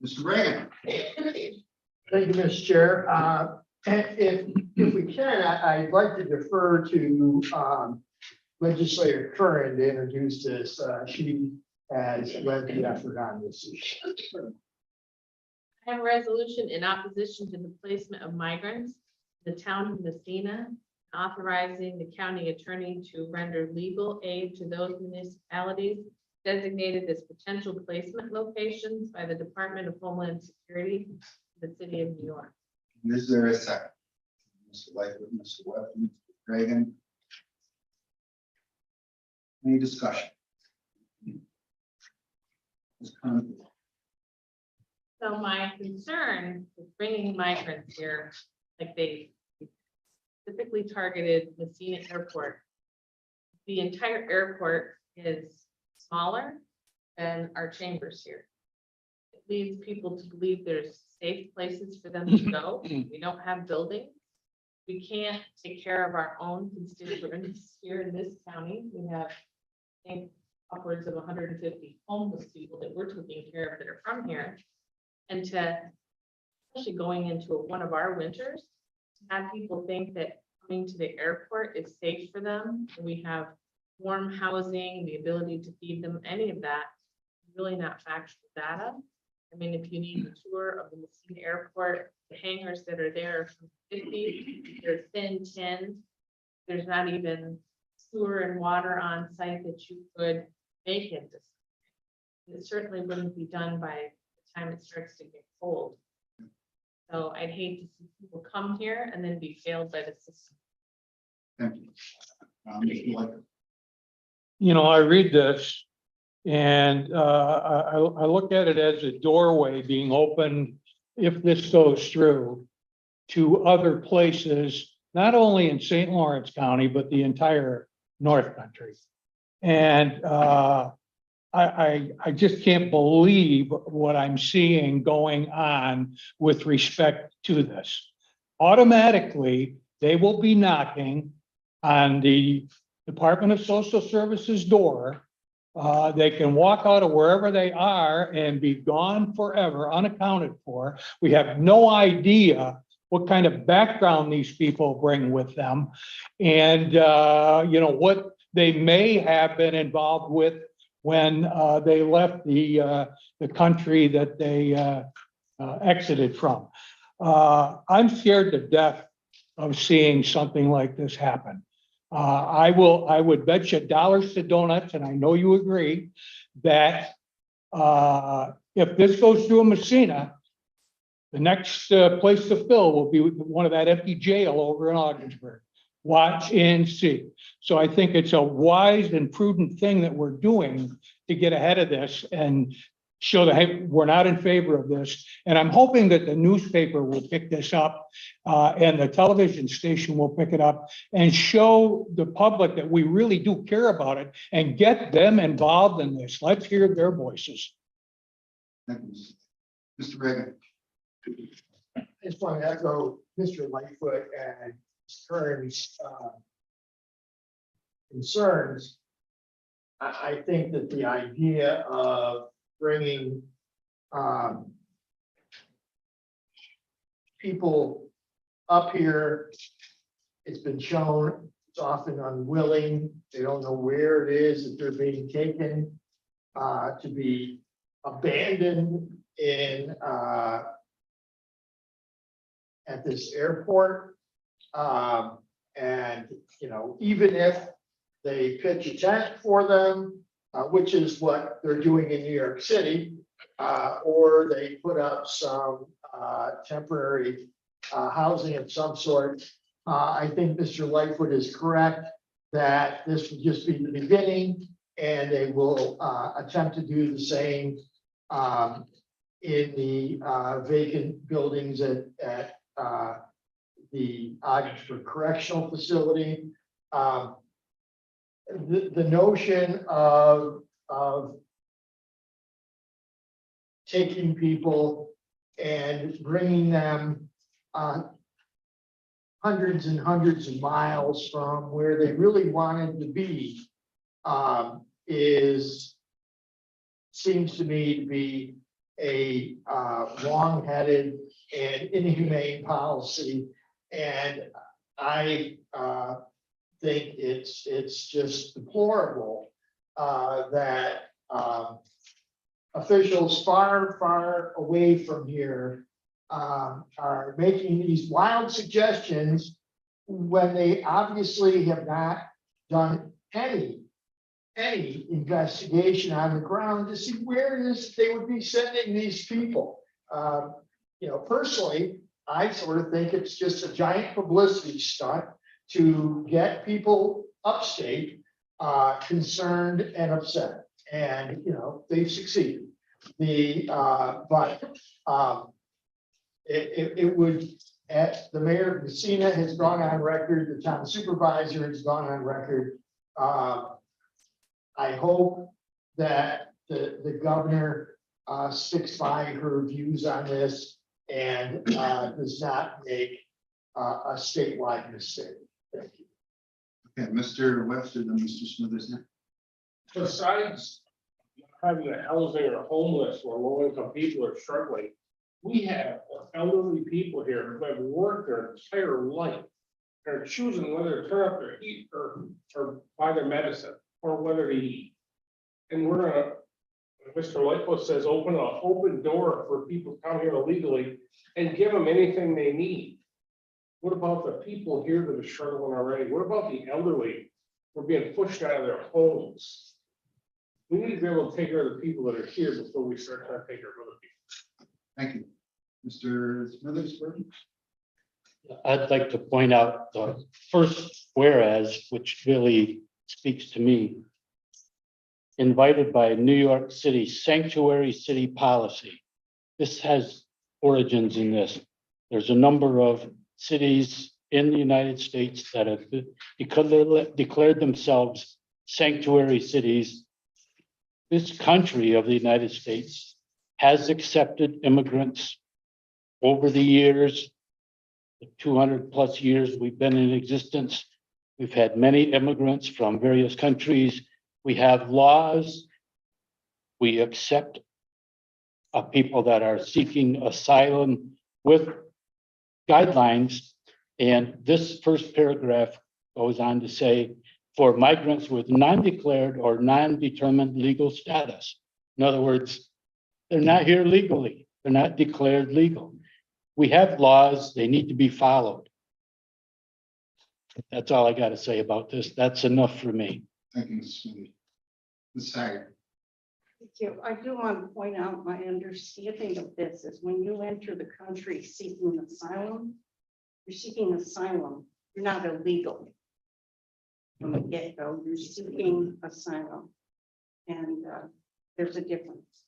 Mr. Reagan. Thank you, Mr. Chair. And if we can, I'd like to defer to Legislator Curran to introduce this. She has led the effort on this issue. I have a resolution in opposition to the placement of migrants in the town of Messina, authorizing the county attorney to render legal aid to those municipalities designated as potential placement locations by the Department of Homeland Security, the city of New York. And is there a second? Mr. Lightfoot, Mr. Webb, Mr. Reagan. Any discussion? Ms. Curran. So my concern with bringing migrants here, like they typically targeted Messina Airport. The entire airport is smaller than our chambers here. It leads people to believe there's safe places for them to go. We don't have buildings. We can't take care of our own constituents here in this county. We have, I think, upwards of 150 homeless people that we're taking care of that are from here. And to, especially going into one of our winters, to have people think that coming to the airport is safe for them, and we have warm housing, the ability to feed them, any of that, really not factual data. I mean, if you need a tour of the Messina Airport, the hangars that are there are from 50, they're thin tin. There's not even sewer and water on site that you could make it. It certainly wouldn't be done by the time it starts to get cold. So I'd hate to see people come here and then be failed by the system. Thank you. Mr. Leiter. You know, I read this and I look at it as a doorway being opened, if this goes through, to other places, not only in St. Lawrence County, but the entire North Country. And I just can't believe what I'm seeing going on with respect to this. Automatically, they will be knocking on the Department of Social Services door. They can walk out of wherever they are and be gone forever, unaccounted for. We have no idea what kind of background these people bring with them. And, you know, what they may have been involved with when they left the country that they exited from. I'm scared to death of seeing something like this happen. I would bet you dollars to donuts, and I know you agree, that if this goes through Messina, the next place to fill will be one of that empty jail over in Ogdensburg. Watch and see. So I think it's a wise and prudent thing that we're doing to get ahead of this and show that, hey, we're not in favor of this. And I'm hoping that the newspaper will pick this up and the television station will pick it up and show the public that we really do care about it and get them involved in this. Let's hear their voices. Thank you. Mr. Reagan. I just want to echo Mr. Lightfoot and Kern's concerns. I think that the idea of bringing people up here, it's been shown, it's often unwilling. They don't know where it is that they're being taken, to be abandoned in at this airport. And, you know, even if they pitch a tent for them, which is what they're doing in New York City, or they put up some temporary housing of some sort. I think Mr. Lightfoot is correct that this will just be the beginning, and they will attempt to do the same in the vacant buildings at the Ogdensburg Correctional Facility. The notion of taking people and bringing them hundreds and hundreds of miles from where they really wanted to be seems to me to be a wrong-headed and inhumane policy, and I think it's just deplorable that officials far away from here are making these wild suggestions when they obviously have not done any investigation on the ground to see where it is they would be sending these people. You know, personally, I sort of think it's just a giant publicity stunt to get people upstate concerned and upset. And, you know, they've succeeded. But It would, the mayor, Messina has gone on record, the town supervisor has gone on record. I hope that the governor sticks by her views on this and does not make a statewide mistake. Thank you. Okay, Mr. Webster, then Mr. Smithers. Besides having the housing or homeless or low income people are struggling, we have elderly people here who have worked their entire life. They're choosing whether to turn up their heat or buy their medicine or whether to eat. And we're gonna, Mr. Lightfoot says, open an open door for people to come here illegally and give them anything they need. What about the people here that are struggling already? What about the elderly who are being pushed out of their homes? We need to be able to take care of the people that are here before we start trying to take care of other people. Thank you. Mr. Smithers. I'd like to point out the first whereas, which really speaks to me. Invited by New York City Sanctuary City Policy. This has origins in this. There's a number of cities in the United States that have declared themselves sanctuary cities. This country of the United States has accepted immigrants over the years, the 200 plus years we've been in existence. We've had many immigrants from various countries. We have laws. We accept people that are seeking asylum with guidelines. And this first paragraph goes on to say, for migrants with non-declared or non-determined legal status. In other words, they're not here legally. They're not declared legal. We have laws, they need to be followed. That's all I got to say about this. That's enough for me. Thank you, Mr. Smithers. Ms. Haggard. Thank you. I do want to point out my understanding of this is when you enter the country seeking asylum, you're seeking asylum. You're not illegal. From the get-go, you're seeking asylum. And there's a difference.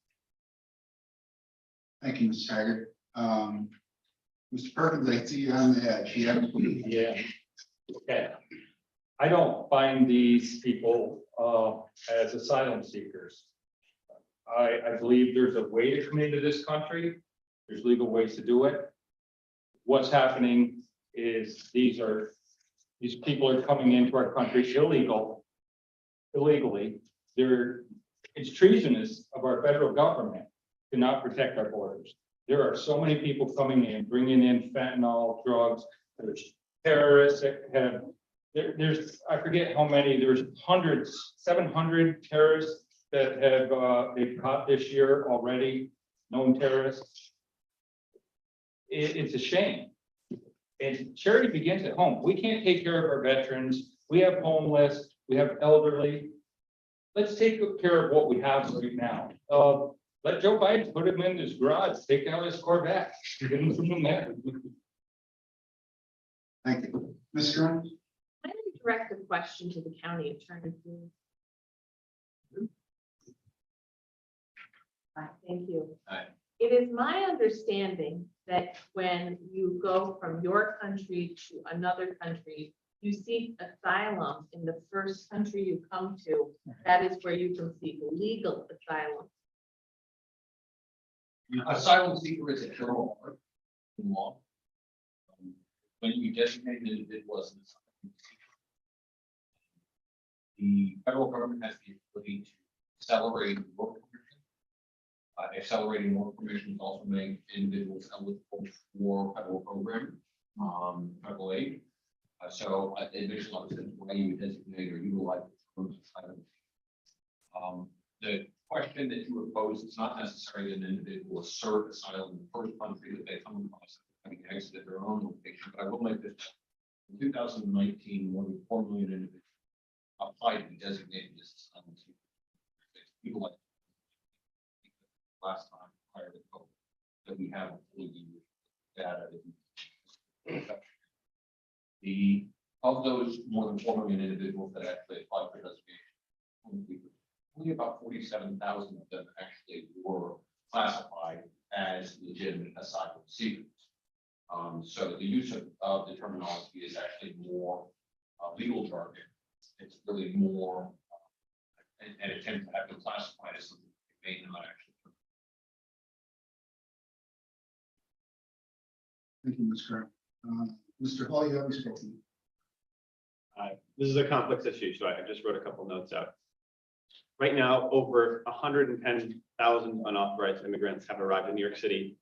Thank you, Ms. Haggard. Mr. Perkins, I see you on the edge. Yeah. Okay. I don't find these people as asylum seekers. I believe there's a way to come into this country. There's legal ways to do it. What's happening is these people are coming into our country illegally. It's treasonous of our federal government to not protect our borders. There are so many people coming in, bringing in fentanyl, drugs. There's terrorists that have. There's I forget how many. There's 700 terrorists that have they've caught this year already. Known terrorists. It's a shame. And charity begins at home. We can't take care of our veterans. We have homeless. We have elderly. Let's take care of what we have right now. Let Joe Biden put him in his garage, take out his Corvette. Get him from there. Thank you. Ms. Grant. I have a direct question to the county attorney. Thank you. Hi. It is my understanding that when you go from your country to another country, you seek asylum in the first country you come to. That is where you can seek legal asylum. Asylum seeker is a general word in law. When you designate an individual as an asylum seeker, the federal government has the ability to accelerate work permission. Accelerating work permission also make individuals eligible for federal program, federal aid. So individuals understand why you designate or utilize the terms asylum. The question that you would pose is not necessarily that an individual assert asylum in the first country that they come across, having exited their own location. But I will make this: in 2019, more than 4 million individuals applied to be designated as asylum seekers. People like last time prior to COVID that we have fully data. Of those more than 4 million individuals that actually applied for designation, only about 47,000 of them actually were classified as legitimate legitimate asylum seekers. So the use of the terminology is actually more legal jargon. It's really more an attempt to have to classify it as something that may not actually. Thank you, Ms. Kraft. Mr. Hall, you haven't spoken. This is a complex issue, so I just wrote a couple notes out. Right now, over 110,000 unauthorized immigrants have arrived in New York City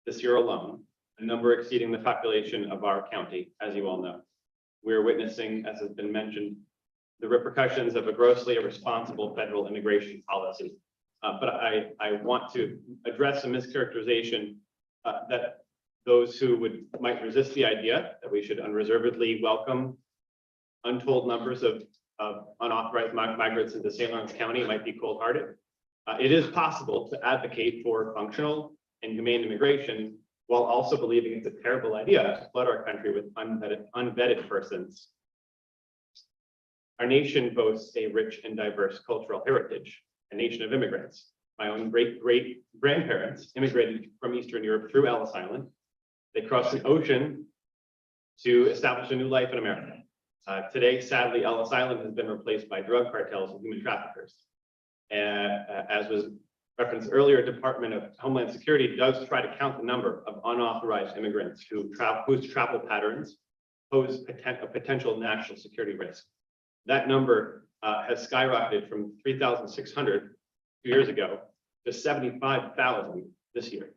this year alone, a number exceeding the population of our county, as you all know. We're witnessing, as has been mentioned, the repercussions of a grossly irresponsible federal immigration policy. But I want to address a mischaracterization that those who might resist the idea that we should unreservedly welcome untold numbers of unauthorized migrants into St. Lawrence County might be cold-hearted. It is possible to advocate for functional and humane immigration while also believing it's a terrible idea to flood our country with unvetted persons. Our nation boasts a rich and diverse cultural heritage, a nation of immigrants. My own great-great-grandparents immigrated from Eastern Europe through Ellis Island. They crossed an ocean to establish a new life in America. Today, sadly, Ellis Island has been replaced by drug cartels and human traffickers. As was referenced earlier, Department of Homeland Security does try to count the number of unauthorized immigrants whose travel patterns pose a potential national security risk. That number has skyrocketed from 3,600 2 years ago to 75,000 this year.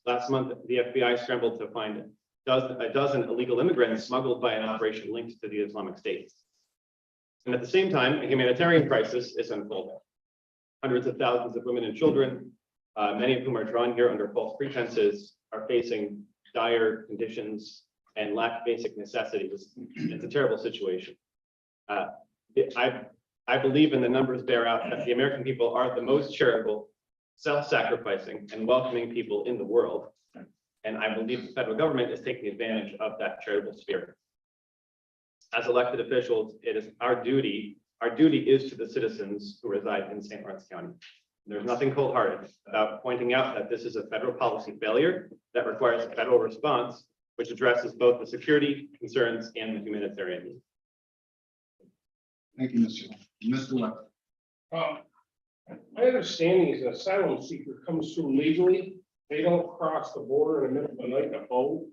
Last month, the FBI scrambled to find a dozen illegal immigrants smuggled by an operation linked to the Islamic State. And at the same time, a humanitarian crisis is unfolding. Hundreds of thousands of women and children, many of whom are drawn here under false pretenses, are facing dire conditions and lack basic necessities. It's a terrible situation. I believe, and the numbers bear out, that the American people are the most charitable, self-sacrificing, and welcoming people in the world. And I believe the federal government is taking advantage of that charitable spirit. As elected officials, it is our duty is to the citizens who reside in St. Lawrence County. There's nothing cold-hearted about pointing out that this is a federal policy failure that requires a federal response, which addresses both the security concerns and the humanitarian needs. Thank you, Mr. Hall. Mr. Webb. My understanding is an asylum seeker comes through legally. They don't cross the border in the middle of the night in a boat.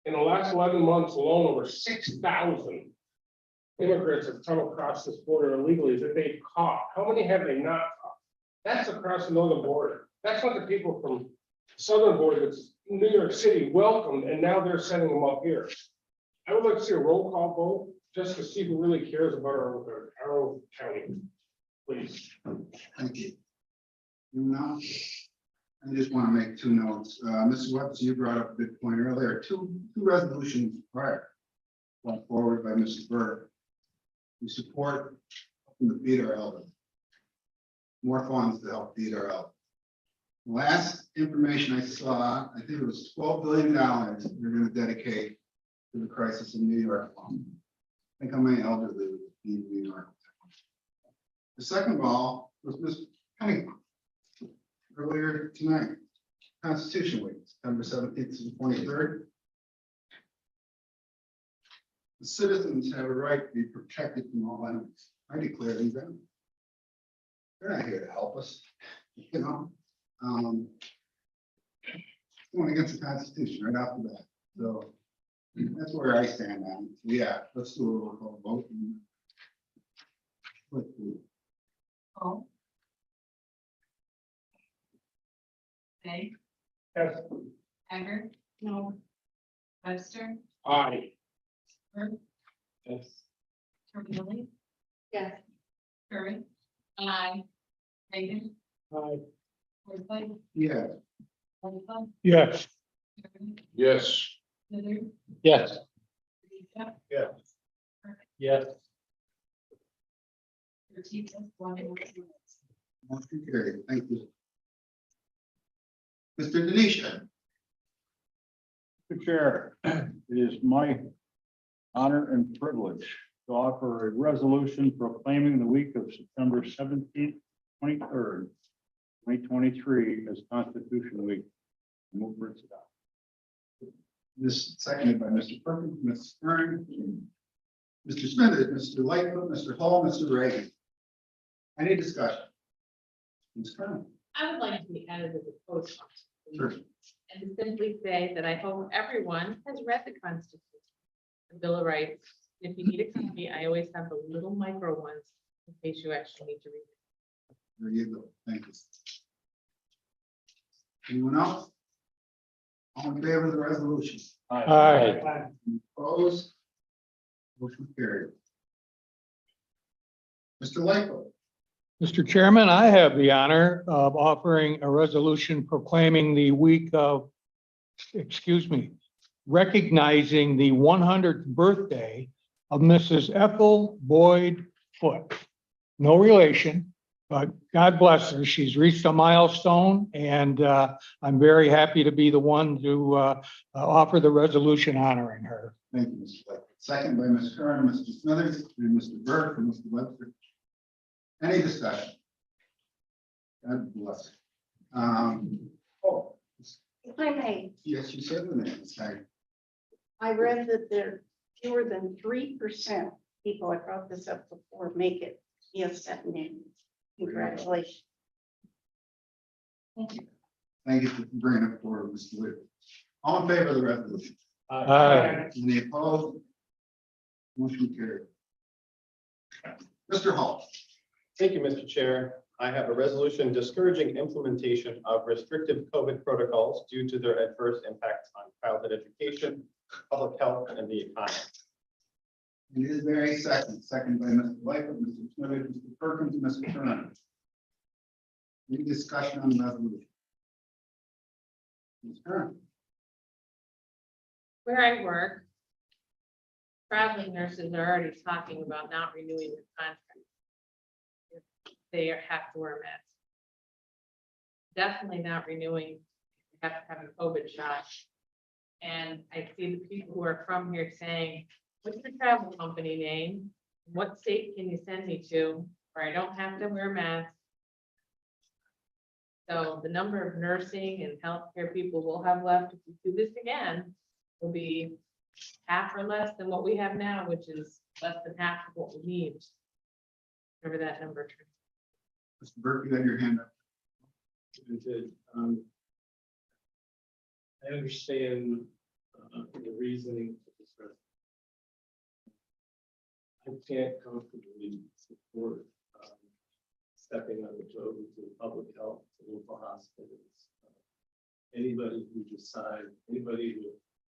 In the last 11 months alone, over 6,000 immigrants have come across this border illegally that they've caught. How many have they not caught? That's across the northern border. That's what the people from the southern border, that's New York City, welcomed, and now they're sending them up here. I would like to see a roll call vote just to see who really cares about our own county. Please. Thank you. Now, I just want to make two notes. Mr. Webster, you brought up a good point earlier. Two resolutions prior brought forward by Mr. Burr. We support helping to feed our elders. More funds to help feed our elders. Last information I saw, I think it was $12 billion we're going to dedicate to the crisis in New York. I think how many elderly would be in New York. The second of all was Ms. Penny earlier tonight, Constitution Week, September 17th to the 23rd. The citizens have a right to be protected from all enemies. I declare these enemies. They're not here to help us, you know. Going against the Constitution right off the bat. So that's where I stand on it. Yeah, let's do a roll call vote. Hall. Day. Yes. Hager. No. Webster. Aye. Burr. Yes. Terminelli. Yes. Curry. Aye. Reagan. Aye. Worthly. Yeah. Lightfoot. Yes. Terry. Yes. Miller. Yes. Delisha. Yes. Perfect. Yes. 13 plus 1 and 1 minutes. Motion carried. Thank you. Mr. Denisha. Mr. Chair, it is my honor and privilege to offer a resolution proclaiming the week of September 17th, 23rd, 2023 as Constitution Week. Move for its adoption. This seconded by Mr. Perkins, Ms. Stern, Mr. Smithers, Mr. Lightfoot, Mr. Hall, Mr. Reagan. Any discussion? Ms. Kern. I would like to be added as a post. Sure. And to simply say that I hope everyone has read the Constitution, the Bill of Rights. If you need a copy, I always have the little micro ones in case you actually need to read it. There you go. Thank you. Anyone else? All in favor of the resolution? Aye. Opposed? Motion carried. Mr. Lightfoot. Mr. Chairman, I have the honor of offering a resolution proclaiming the week of, recognizing the 100th birthday of Mrs. Ethel Boyd Foote. No relation, but God bless her. She's reached a milestone, and I'm very happy to be the one to offer the resolution honoring her. Thank you, Mr. Lightfoot. Second by Ms. Kern, Mr. Smithers, and Mr. Burke, and Mr. Webster. Any discussion? God bless. Oh, If I may, yes, you said the name. Sorry. I read that there fewer than 3% people, I brought this up before, make it. Yes, that name. Congratulations. Thank you. Thank you for bringing it forward, Mr. Wood. All in favor of the resolution? Aye. Any opposed? Motion carried. Mr. Hall. Thank you, Mr. Chair. I have a resolution discouraging implementation of restrictive COVID protocols due to their adverse impacts on childhood education, public health, and the economy. It is very second by Mr. Lightfoot, Mr. Smithers, Mr. Perkins, and Mr. Turner. Any discussion on the resolution? Ms. Kern. Where I work, traveling nurses are already talking about not renewing the contract. They have to wear masks. Definitely not renewing, you have to have a COVID shot. And I see the people who are from here saying, what's your travel company name? What state can you send me to where I don't have to wear a mask? So the number of nursing and healthcare people we'll have left if we do this again will be half or less than what we have now, which is less than half of what we need. Whatever that number turns. Mr. Burke, you had your hand up. I understand the reasoning for this resolution. I can't comfortably support stepping on the toes of public health, local hospitals. Anybody with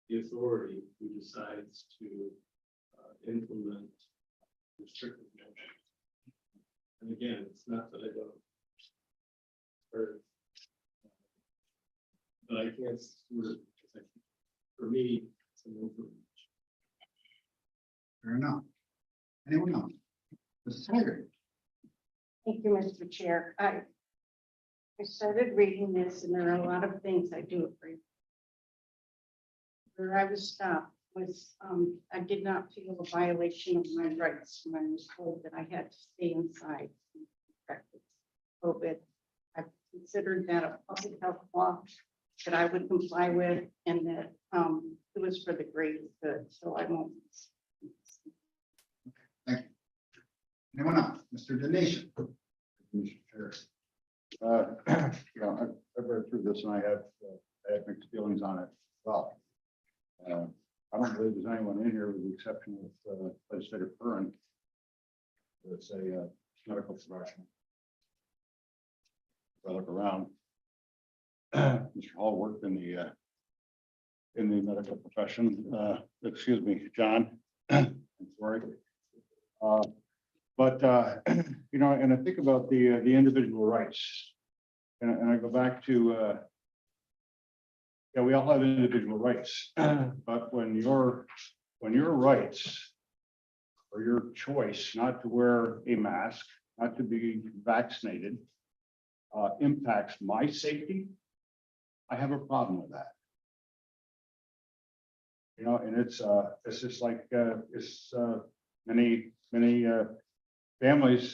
the authority who decides to implement restrictive measures. And again, it's not that I don't, but I can't support it because I think for me, it's an overreach. Fair enough. Anyone else? Mrs. Hager. Thank you, Mr. Chair. I started reading this and there are a lot of things I do agree. Where I was stopped was, I did not feel a violation of my rights when I was told that I had to stay inside. And practice COVID. I considered that a public health law that I would comply with and that it was for the greater good, so I won't. Thank you. Anyone else? Mr. Denison. I've read through this and I have mixed feelings on it. Well, I don't believe there's anyone in here with the exception of legislator Curran. That's a medical professional. If I look around, Mr. Hall worked in the medical profession. Excuse me, John. I'm sorry. But and I think about the individual rights, and I go back to we all have individual rights, but when your rights or your choice not to wear a mask, not to be vaccinated, impacts my safety, I have a problem with that. And it's just like many families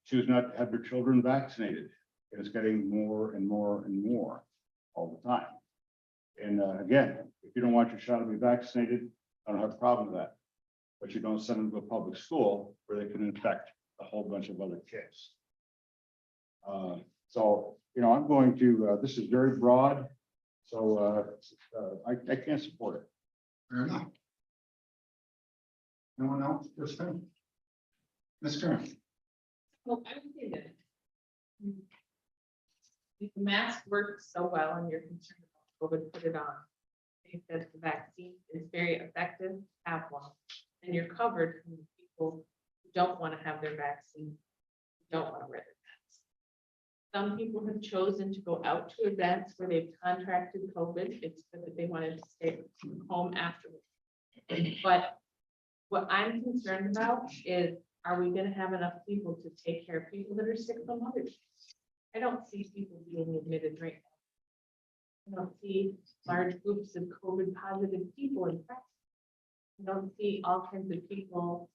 choose not to have their children vaccinated. It's getting more and more and more all the time. And again, if you don't want your child to be vaccinated, I don't have a problem with that. But you don't send them to a public school where they can infect a whole bunch of other kids. So, you know, I'm going to, this is very broad, so I can't support it. Fair enough. No one else, first thing? Ms. Kern? Well, I would say that. If the mask works so well and you're concerned about COVID, put it on. I think that the vaccine is very effective, have one, and you're covered from people who don't want to have their vaccine, don't want to wear their masks. Some people have chosen to go out to events where they've contracted COVID. It's because they wanted to stay home afterwards. But what I'm concerned about is, are we gonna have enough people to take care of people that are sick from others? I don't see people being admitted right now. I don't see large groups of COVID positive people in practice. I don't see all kinds of people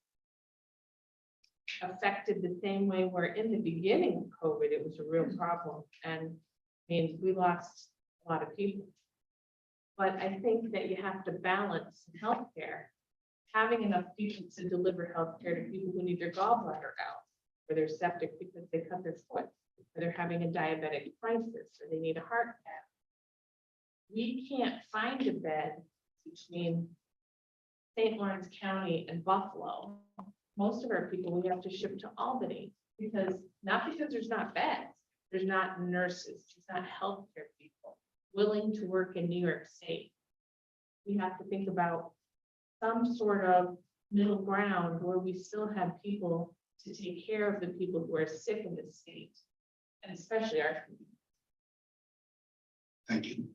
affected the same way where in the beginning of COVID, it was a real problem. And I mean, we lost a lot of people. But I think that you have to balance healthcare, having enough people to deliver healthcare to people who need their gallbladder out, or they're septic because they cut their foot, or they're having a diabetic crisis, or they need a heart cath. We can't find a bed between St. Lawrence County and Buffalo. Most of our people we have to ship to Albany, because not because there's not beds, there's not nurses, there's not healthcare people willing to work in New York State. We have to think about some sort of middle ground where we still have people to take care of the people who are sick in this state, and especially our community. Thank you.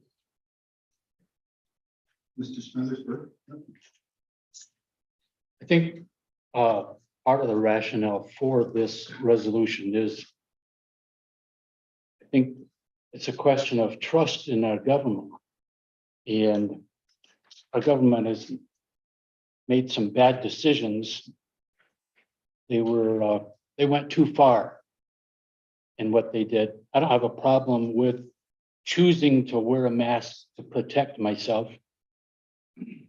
Mr. Smothersburg? I think part of the rationale for this resolution is, I think it's a question of trust in our government. And our government has made some bad decisions. They went too far in what they did. I don't have a problem with choosing to wear a mask to protect myself.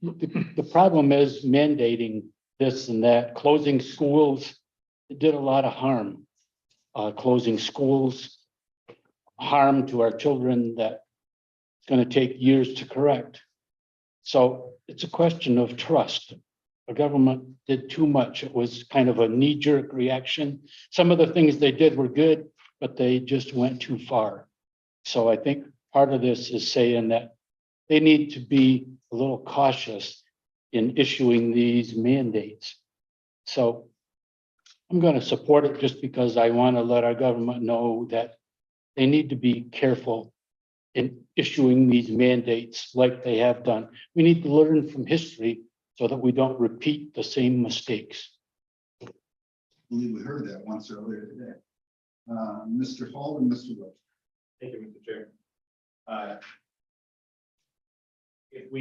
The problem is mandating this and that, closing schools. It did a lot of harm. Closing schools, harm to our children that it's going to take years to correct. So it's a question of trust. The government did too much. It was kind of a knee-jerk reaction. Some of the things they did were good, but they just went too far. So I think part of this is saying that they need to be a little cautious in issuing these mandates. So I'm going to support it just because I want to let our government know that they need to be careful in issuing these mandates like they have done. We need to learn from history so that we don't repeat the same mistakes. I believe we heard that once earlier today. Mr. Hall and Mr. Wilson. Thank you, Mr. Chair. If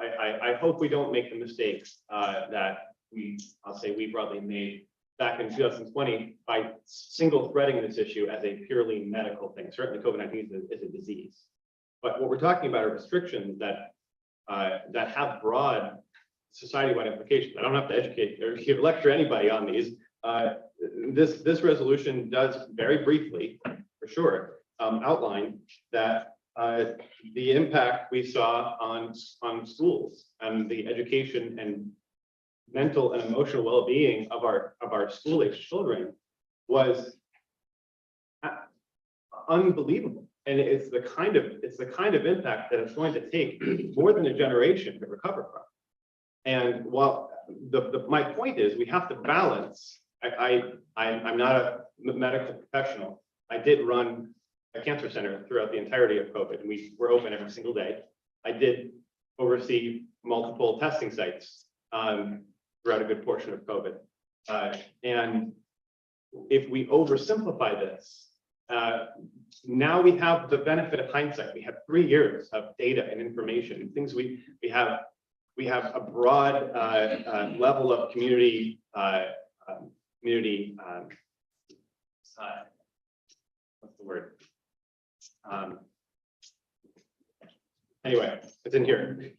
I hope we don't make the mistakes that I'll say we broadly made back in 2020 by single threading this issue as a purely medical thing. Certainly COVID-19 is a disease. But what we're talking about are restrictions that have broad society-wide implications. I don't have to educate or give lecture anybody on these. This resolution does very briefly, for sure, outline that the impact we saw on schools and the education and mental and emotional well-being of our school-age children was unbelievable. And it's the kind of impact that it's going to take more than a generation to recover from. And while my point is we have to balance, I'm not a medical professional. I did run a cancer center throughout the entirety of COVID, and we were open every single day. I did oversee multiple testing sites throughout a good portion of COVID. And if we oversimplify this, now we have the benefit of hindsight. We have 3 years of data and information and things we have a broad level of community word? Anyway, it's in here.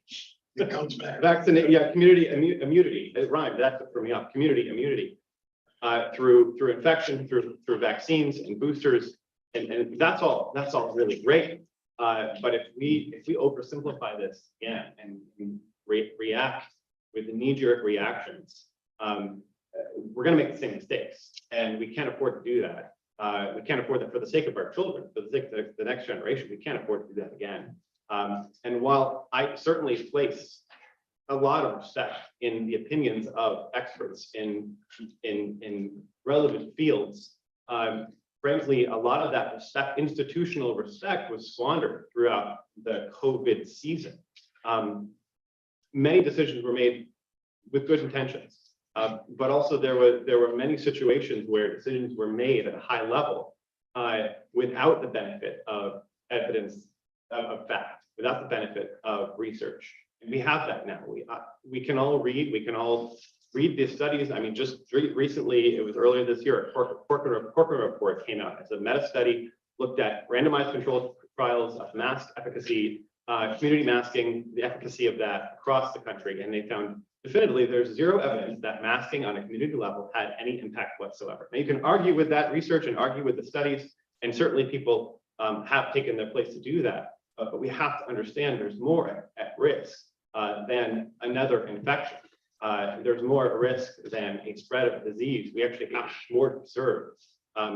It comes back. Vaccinate, yeah, community immunity, it rhymed, that threw me off, community immunity. Through infection, through vaccines and boosters, and that's all really great. But if we oversimplify this again and react with the knee-jerk reactions, we're gonna make the same mistakes, and we can't afford to do that. We can't afford that for the sake of our children, for the sake of the next generation. We can't afford to do that again. And while I certainly place a lot of respect in the opinions of experts in relevant fields, frankly, a lot of that respect, institutional respect, was squandered throughout the COVID season. Many decisions were made with good intentions, but also there were many situations where decisions were made at a high level without the benefit of evidence of fact, without the benefit of research. And we have that now. We can all read these studies. I mean, just recently, it was earlier this year, a corporate report came out as a meta study, looked at randomized controlled trials of mask efficacy, community masking, the efficacy of that across the country. And they found definitively there's zero evidence that masking on a community level had any impact whatsoever. Now you can argue with that research and argue with the studies, and certainly people have taken their place to do that. But we have to understand there's more at risk than another infection. There's more at risk than a spread of disease. We actually have more to observe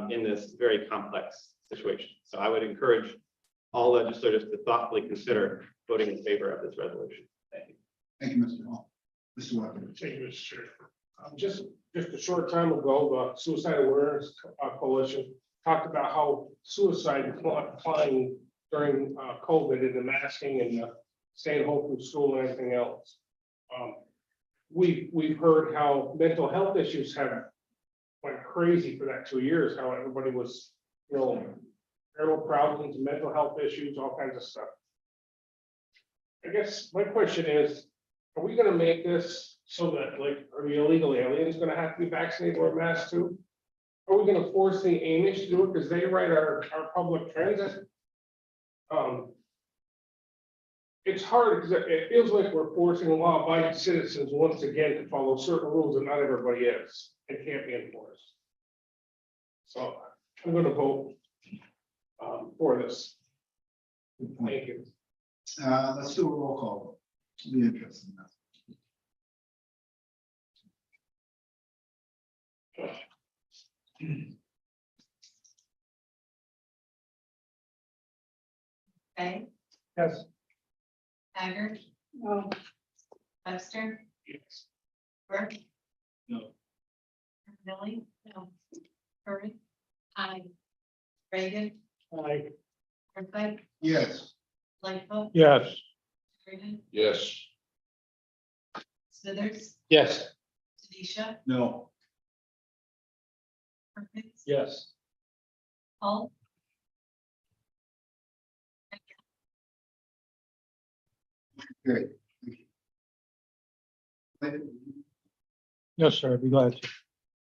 in this very complex situation. So I would encourage all legislators to thoughtfully consider voting in favor of this resolution. Thank you. Thank you, Mr. Hall. Mr. Walker. Thank you, Mr. Chair. Just a short time ago, the Suicide Awareness Coalition talked about how suicide declined during COVID and the masking and the staying home from school and everything else. We've heard how mental health issues have went crazy for that 2 years, how everybody was, mental problems, mental health issues, all kinds of stuff. I guess my question is, are we gonna make this so that, like, are the illegal aliens gonna have to be vaccinated or masked too? Are we gonna force the Amish to do it because they ride our public transit? It's hard because it feels like we're forcing law-abiding citizens once again to follow certain rules that not everybody is and can't be enforced. So I'm gonna vote for this. Thank you. Let's do a roll call. Be interested in that. Okay, Yes. Haggard, No. Webster, Yes. Burke. No. Millie, no. Curry. Aye. Reagan, Aye. Forsythe, Yes. Lightfoot. Yes. Sheridan, Yes. Smithers, Yes. Tanisha, No. Perkins, Yes. Paul. Great. Yes, sir, I'd be glad to.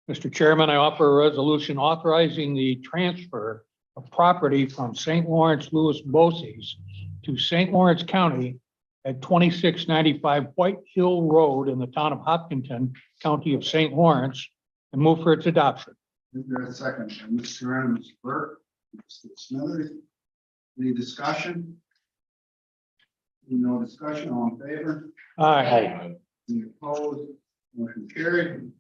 Mr. Chairman, I offer a resolution authorizing the transfer of property from St. Lawrence Louis Boces to St. Lawrence County at 2695 White Hill Road in the town of Hopkinton, County of St. Lawrence, and move for its adoption. Is there a second? Mr. Aaron, Mr. Burke, Mr. Smithers. Any discussion? No discussion, all in favor? Aye. Any opposed? Motion carried.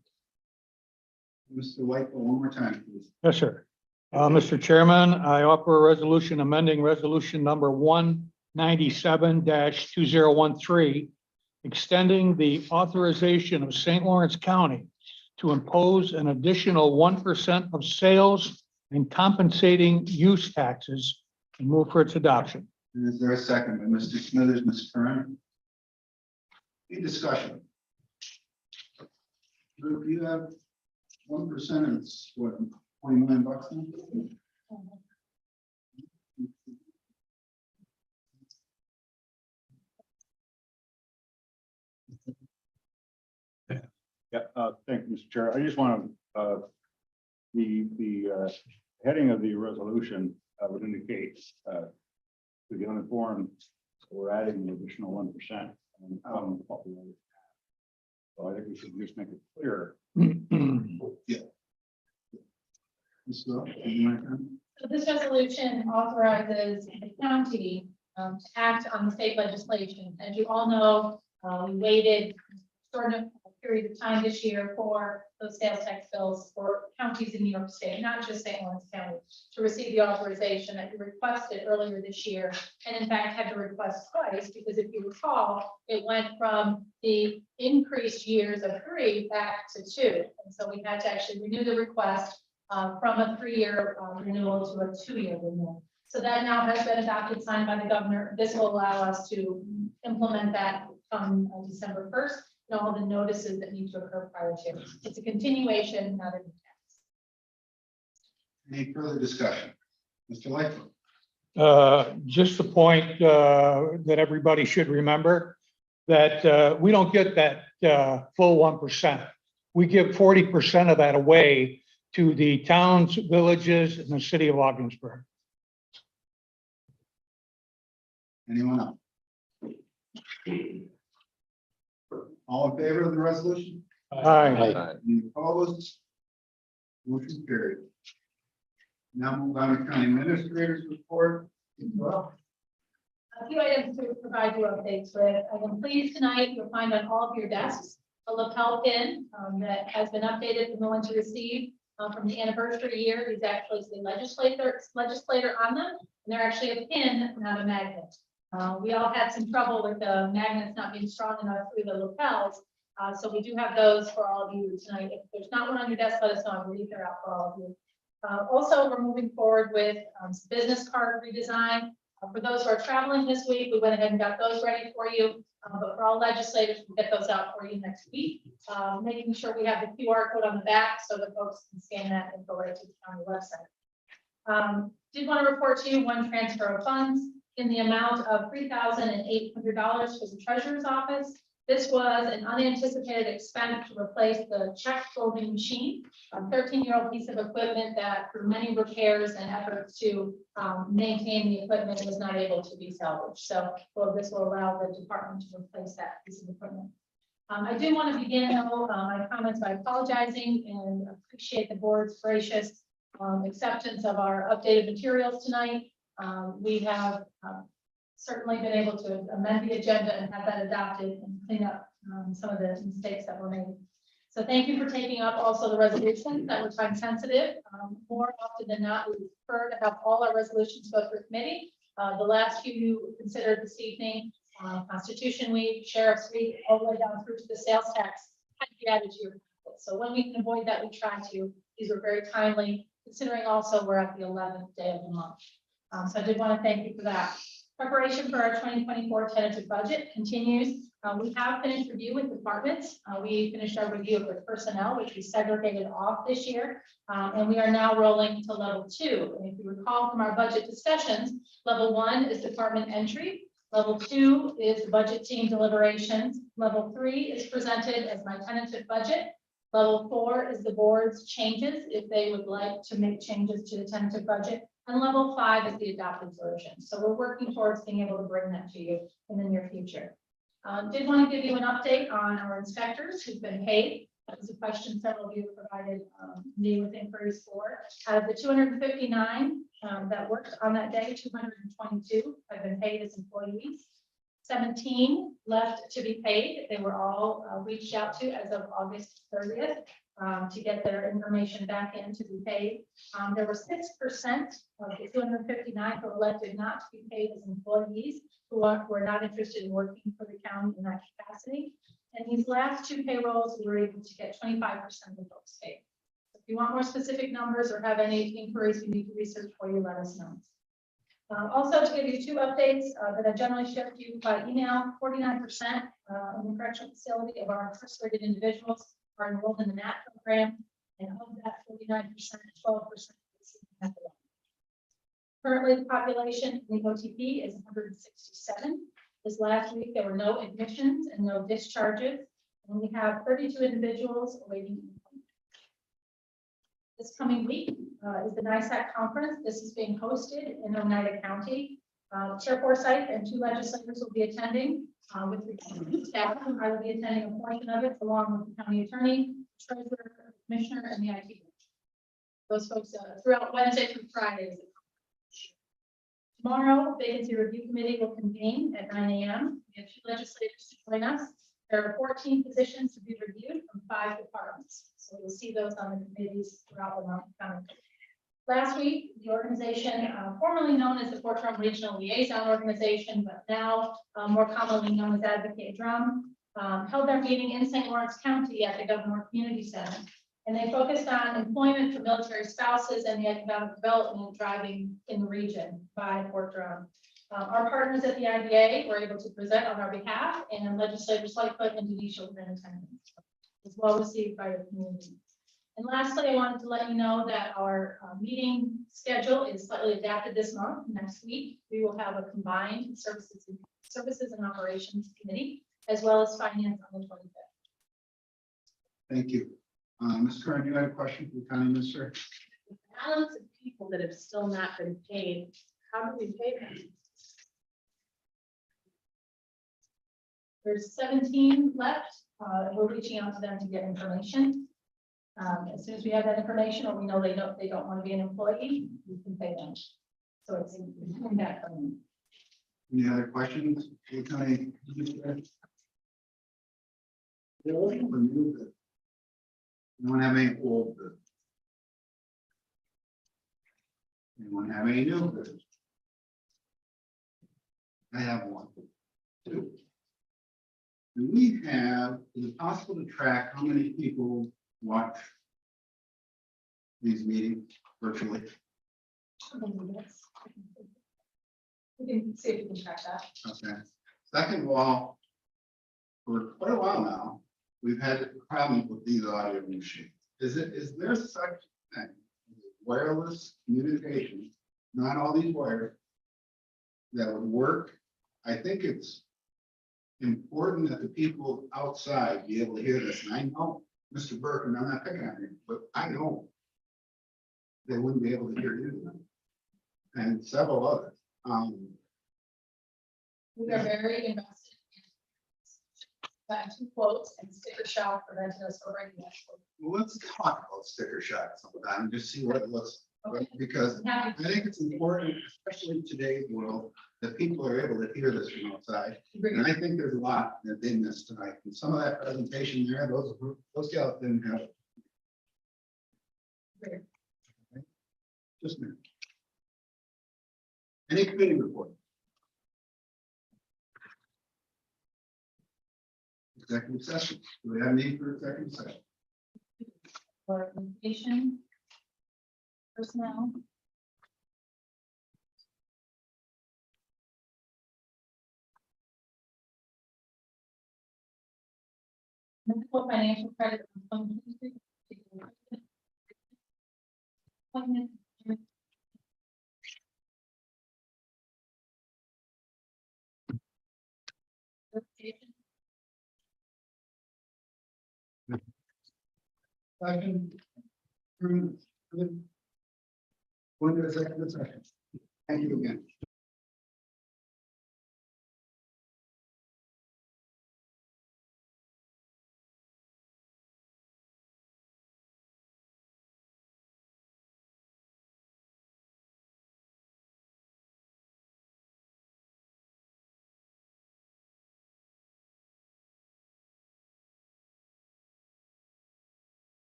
Mr. White, one more time, please. Yes, sir. Mr. Chairman, I offer a resolution amending resolution number 197-2013, extending the authorization of St. Lawrence County to impose an additional 1% of sales and compensating use taxes, and move for its adoption. Is there a second by Mr. Smithers, Mr. Curran? Any discussion? Luke, you have 1%, it's what, $20 million now? Yeah, thank you, Mr. Chair. I just want to, the heading of the resolution would indicate to the uninformed, we're adding an additional 1%. What we already have. So I think we should just make it clear. So this resolution authorizes the county to act on the state legislation. As you all know, we waited a short period of time this year for those sales tax bills for counties in New York State, not just St. Lawrence County, to receive the authorization that you requested earlier this year. And in fact, had to request twice, because if you recall, it went from the increased years of 3 back to 2. And so we had to actually renew the request from a 3-year renewal to a 2-year renewal. So that now has been adopted, signed by the governor. This will allow us to implement that on December 1st, and all the notices that need to occur prior to. It's a continuation, not a new tax. Any further discussion? Mr. Lightfoot. Just the point that everybody should remember, that we don't get that full 1%. We give 40% of that away to the towns, villages, and the city of Ogdensburg. Anyone else? All in favor of the resolution? Aye. Any opposed? Motion carried. Now move on to county administrators report. Well, A few items to provide you updates with. I'm pleased tonight you'll find on all of your desks a lapel pin that has been updated for no one to receive from the anniversary year. These actually say legislator on them, and they're actually a pin, not a magnet. We all had some trouble with the magnets not being strong enough through the lapels. So we do have those for all of you tonight. If there's not one on your desk, let us know. I believe they're out for all of you. Also, we're moving forward with some business card redesign. For those who are traveling this week, we went ahead and got those ready for you. But for all legislators, we'll get those out for you next week. Making sure we have the QR code on the back so that folks can scan that and go right to the county website. Did want to report to you one transfer of funds in the amount of $3,800 for the treasurer's office. This was an unanticipated expense to replace the check folding machine, a 13-year-old piece of equipment that through many repairs and efforts to maintain the equipment was not able to be salvaged. So this will allow the department to replace that piece of equipment. I do want to begin though, my comments by apologizing and appreciate the board's gracious acceptance of our updated materials tonight. We have certainly been able to amend the agenda and have that adopted and clean up some of the mistakes that were made. So thank you for taking up also the resolutions that were time sensitive. More often than not, we prefer to have all our resolutions go through committee. The last few you considered this evening, Constitution Week, Sheriff's Week, all the way down through to the sales tax, had to be added to your packet. So when we can avoid that, we try to. These are very timely, considering also we're at the 11th day of the month. So I did want to thank you for that. Preparation for our 2024 tentative budget continues. We have finished review with departments. We finished our review of the personnel, which we segregated off this year. And we are now rolling to level 2. And if you recall from our budget discussions, level 1 is department entry. Level 2 is the budget team deliberations. Level 3 is presented as my tentative budget. Level 4 is the board's changes, if they would like to make changes to the tentative budget. And level 5 is the adopted version. So we're working towards being able to bring that to you in the near future. Did want to give you an update on our inspectors who've been paid. That was a question several of you provided me with inquiries for. Out of the 259 that worked on that day, 222 have been paid as employees. 17 left to be paid. They were all reached out to as of August 30th. To get their information back in to be paid. There were 6% of the 259 who elected not to be paid as employees who were not interested in working for the county in that capacity. And these last 2 payrolls, we were able to get 25% of the folks paid. If you want more specific numbers or have any inquiries you need to research for you, let us know. Also, to give you 2 updates that I generally share with you by email, 49% in the correctional facility of our incarcerated individuals are enrolled in the NAT program, and of that 49%, 12% is currently the population in the OTP is 167. This last week there were no admissions and no discharges, and we have 32 individuals awaiting employment. This coming week, is the NISAC conference. This is being hosted in Oneida County. Chair Forsyth and 2 legislators will be attending. With the staff, I will be attending a portion of it along with the county attorney, treasurer, commissioner, and the IT. Those folks throughout Wednesday through Friday. Tomorrow, vacancy review committee will convene at 9 a.m. We have 2 legislators to join us. There are 14 positions to be reviewed from 5 departments. So you'll see those on the committees throughout the month coming. Last week, the organization formerly known as the Fort Drum Regional Liaison Organization, but now more commonly known as Advocate Drum, held their meeting in St. Lawrence County at the Governor Community Center. And they focused on employment for military spouses and the economic development driving in the region by Fort Drum. Our partners at the IDA were able to present on our behalf, and legislators Lightfoot and Denisha were in attendance. It was well received by the community. And lastly, I wanted to let you know that our meeting schedule is slightly adapted this month. Next week, we will have a combined services and operations committee, as well as finance on the 25th. Thank you. Ms. Curran, you had a question for the county minister? The balance of people that have still not been paid, how do we pay them? There's 17 left. We're reaching out to them to get information. As soon as we have that information, or we know they don't want to be an employee, we can pay them. So it's in that. Any other questions for the county minister? Anyone have any old business? Anyone have any new business? I have one. 2. Do we have, is it possible to track how many people watch these meetings virtually? We can see if we can track that. Okay. Second of all, for quite a while now, we've had problems with these audio machines. Is there such thing as wireless communication, not all these wires, that would work? I think it's important that the people outside be able to hear this. And I know, Mr. Burke, and I'm not picking on him, but I know they wouldn't be able to hear you and several others. We are very invested in 2 quotes, and sticker shock prevented us from writing that. Well, let's talk about sticker shock sometime, and just see what it looks like, Okay. because I think it's important, especially in today's world, that people are able to hear this from outside. And I think there's a lot that they missed tonight. And some of that presentation there, those gals didn't have it. Great. Okay. Just a minute. Any committee report? Executive session. Do we have need for executive session? For litigation, personnel. Medical financial credit. Appointment. Second. One to executive session. Thank you again.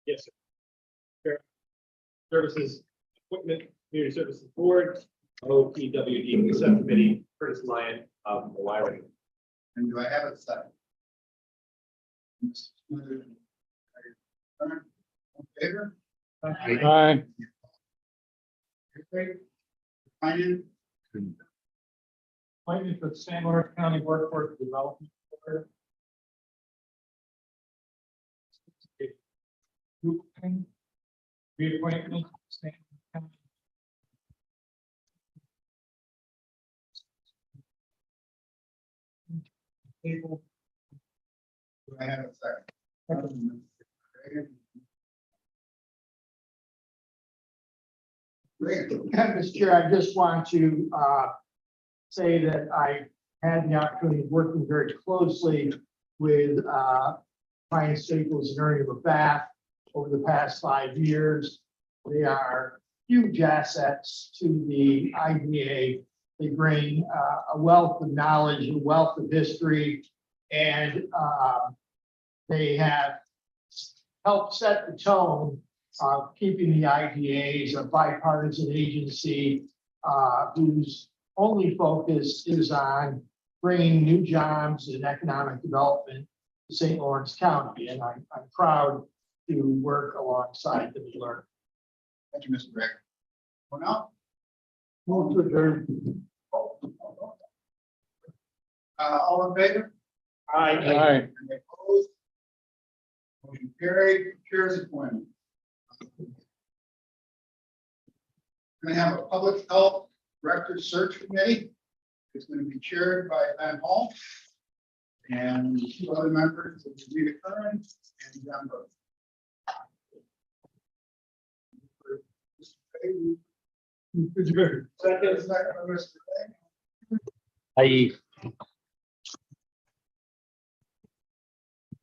Yes, sir. Fair Services, Equipment, Community Services Board, OPWD Subcommittee, Curtis Lyon of Wyoming. And do I have a second? All in favor? Aye. Finance? Appointment for the St. Lawrence County Workforce Development Board. Reappointment. St. Lawrence County. Table. Do I have a second? Great. Mr. Chair, I just want to say that I had the opportunity of working very closely with Brian Staples and Ernie LaBath over the past 5 years. They are huge assets to the IDA. They bring a wealth of knowledge, a wealth of history, and they have helped set the tone of keeping the IDAs a bipartisan agency whose only focus is on bringing new jobs and economic development to St. Lawrence County. And I'm proud to work alongside them and learn. Thank you, Mr. Gregg. Well, now, Move to adjourn. all in favor? Aye. Aye. Any opposed? Motion carried, chair's appointment. We're going to have a public health director search committee. It's going to be chaired by Ben Hall. And 2 other members, Rita Curran and John Burke. Second, Mr. Gregg. I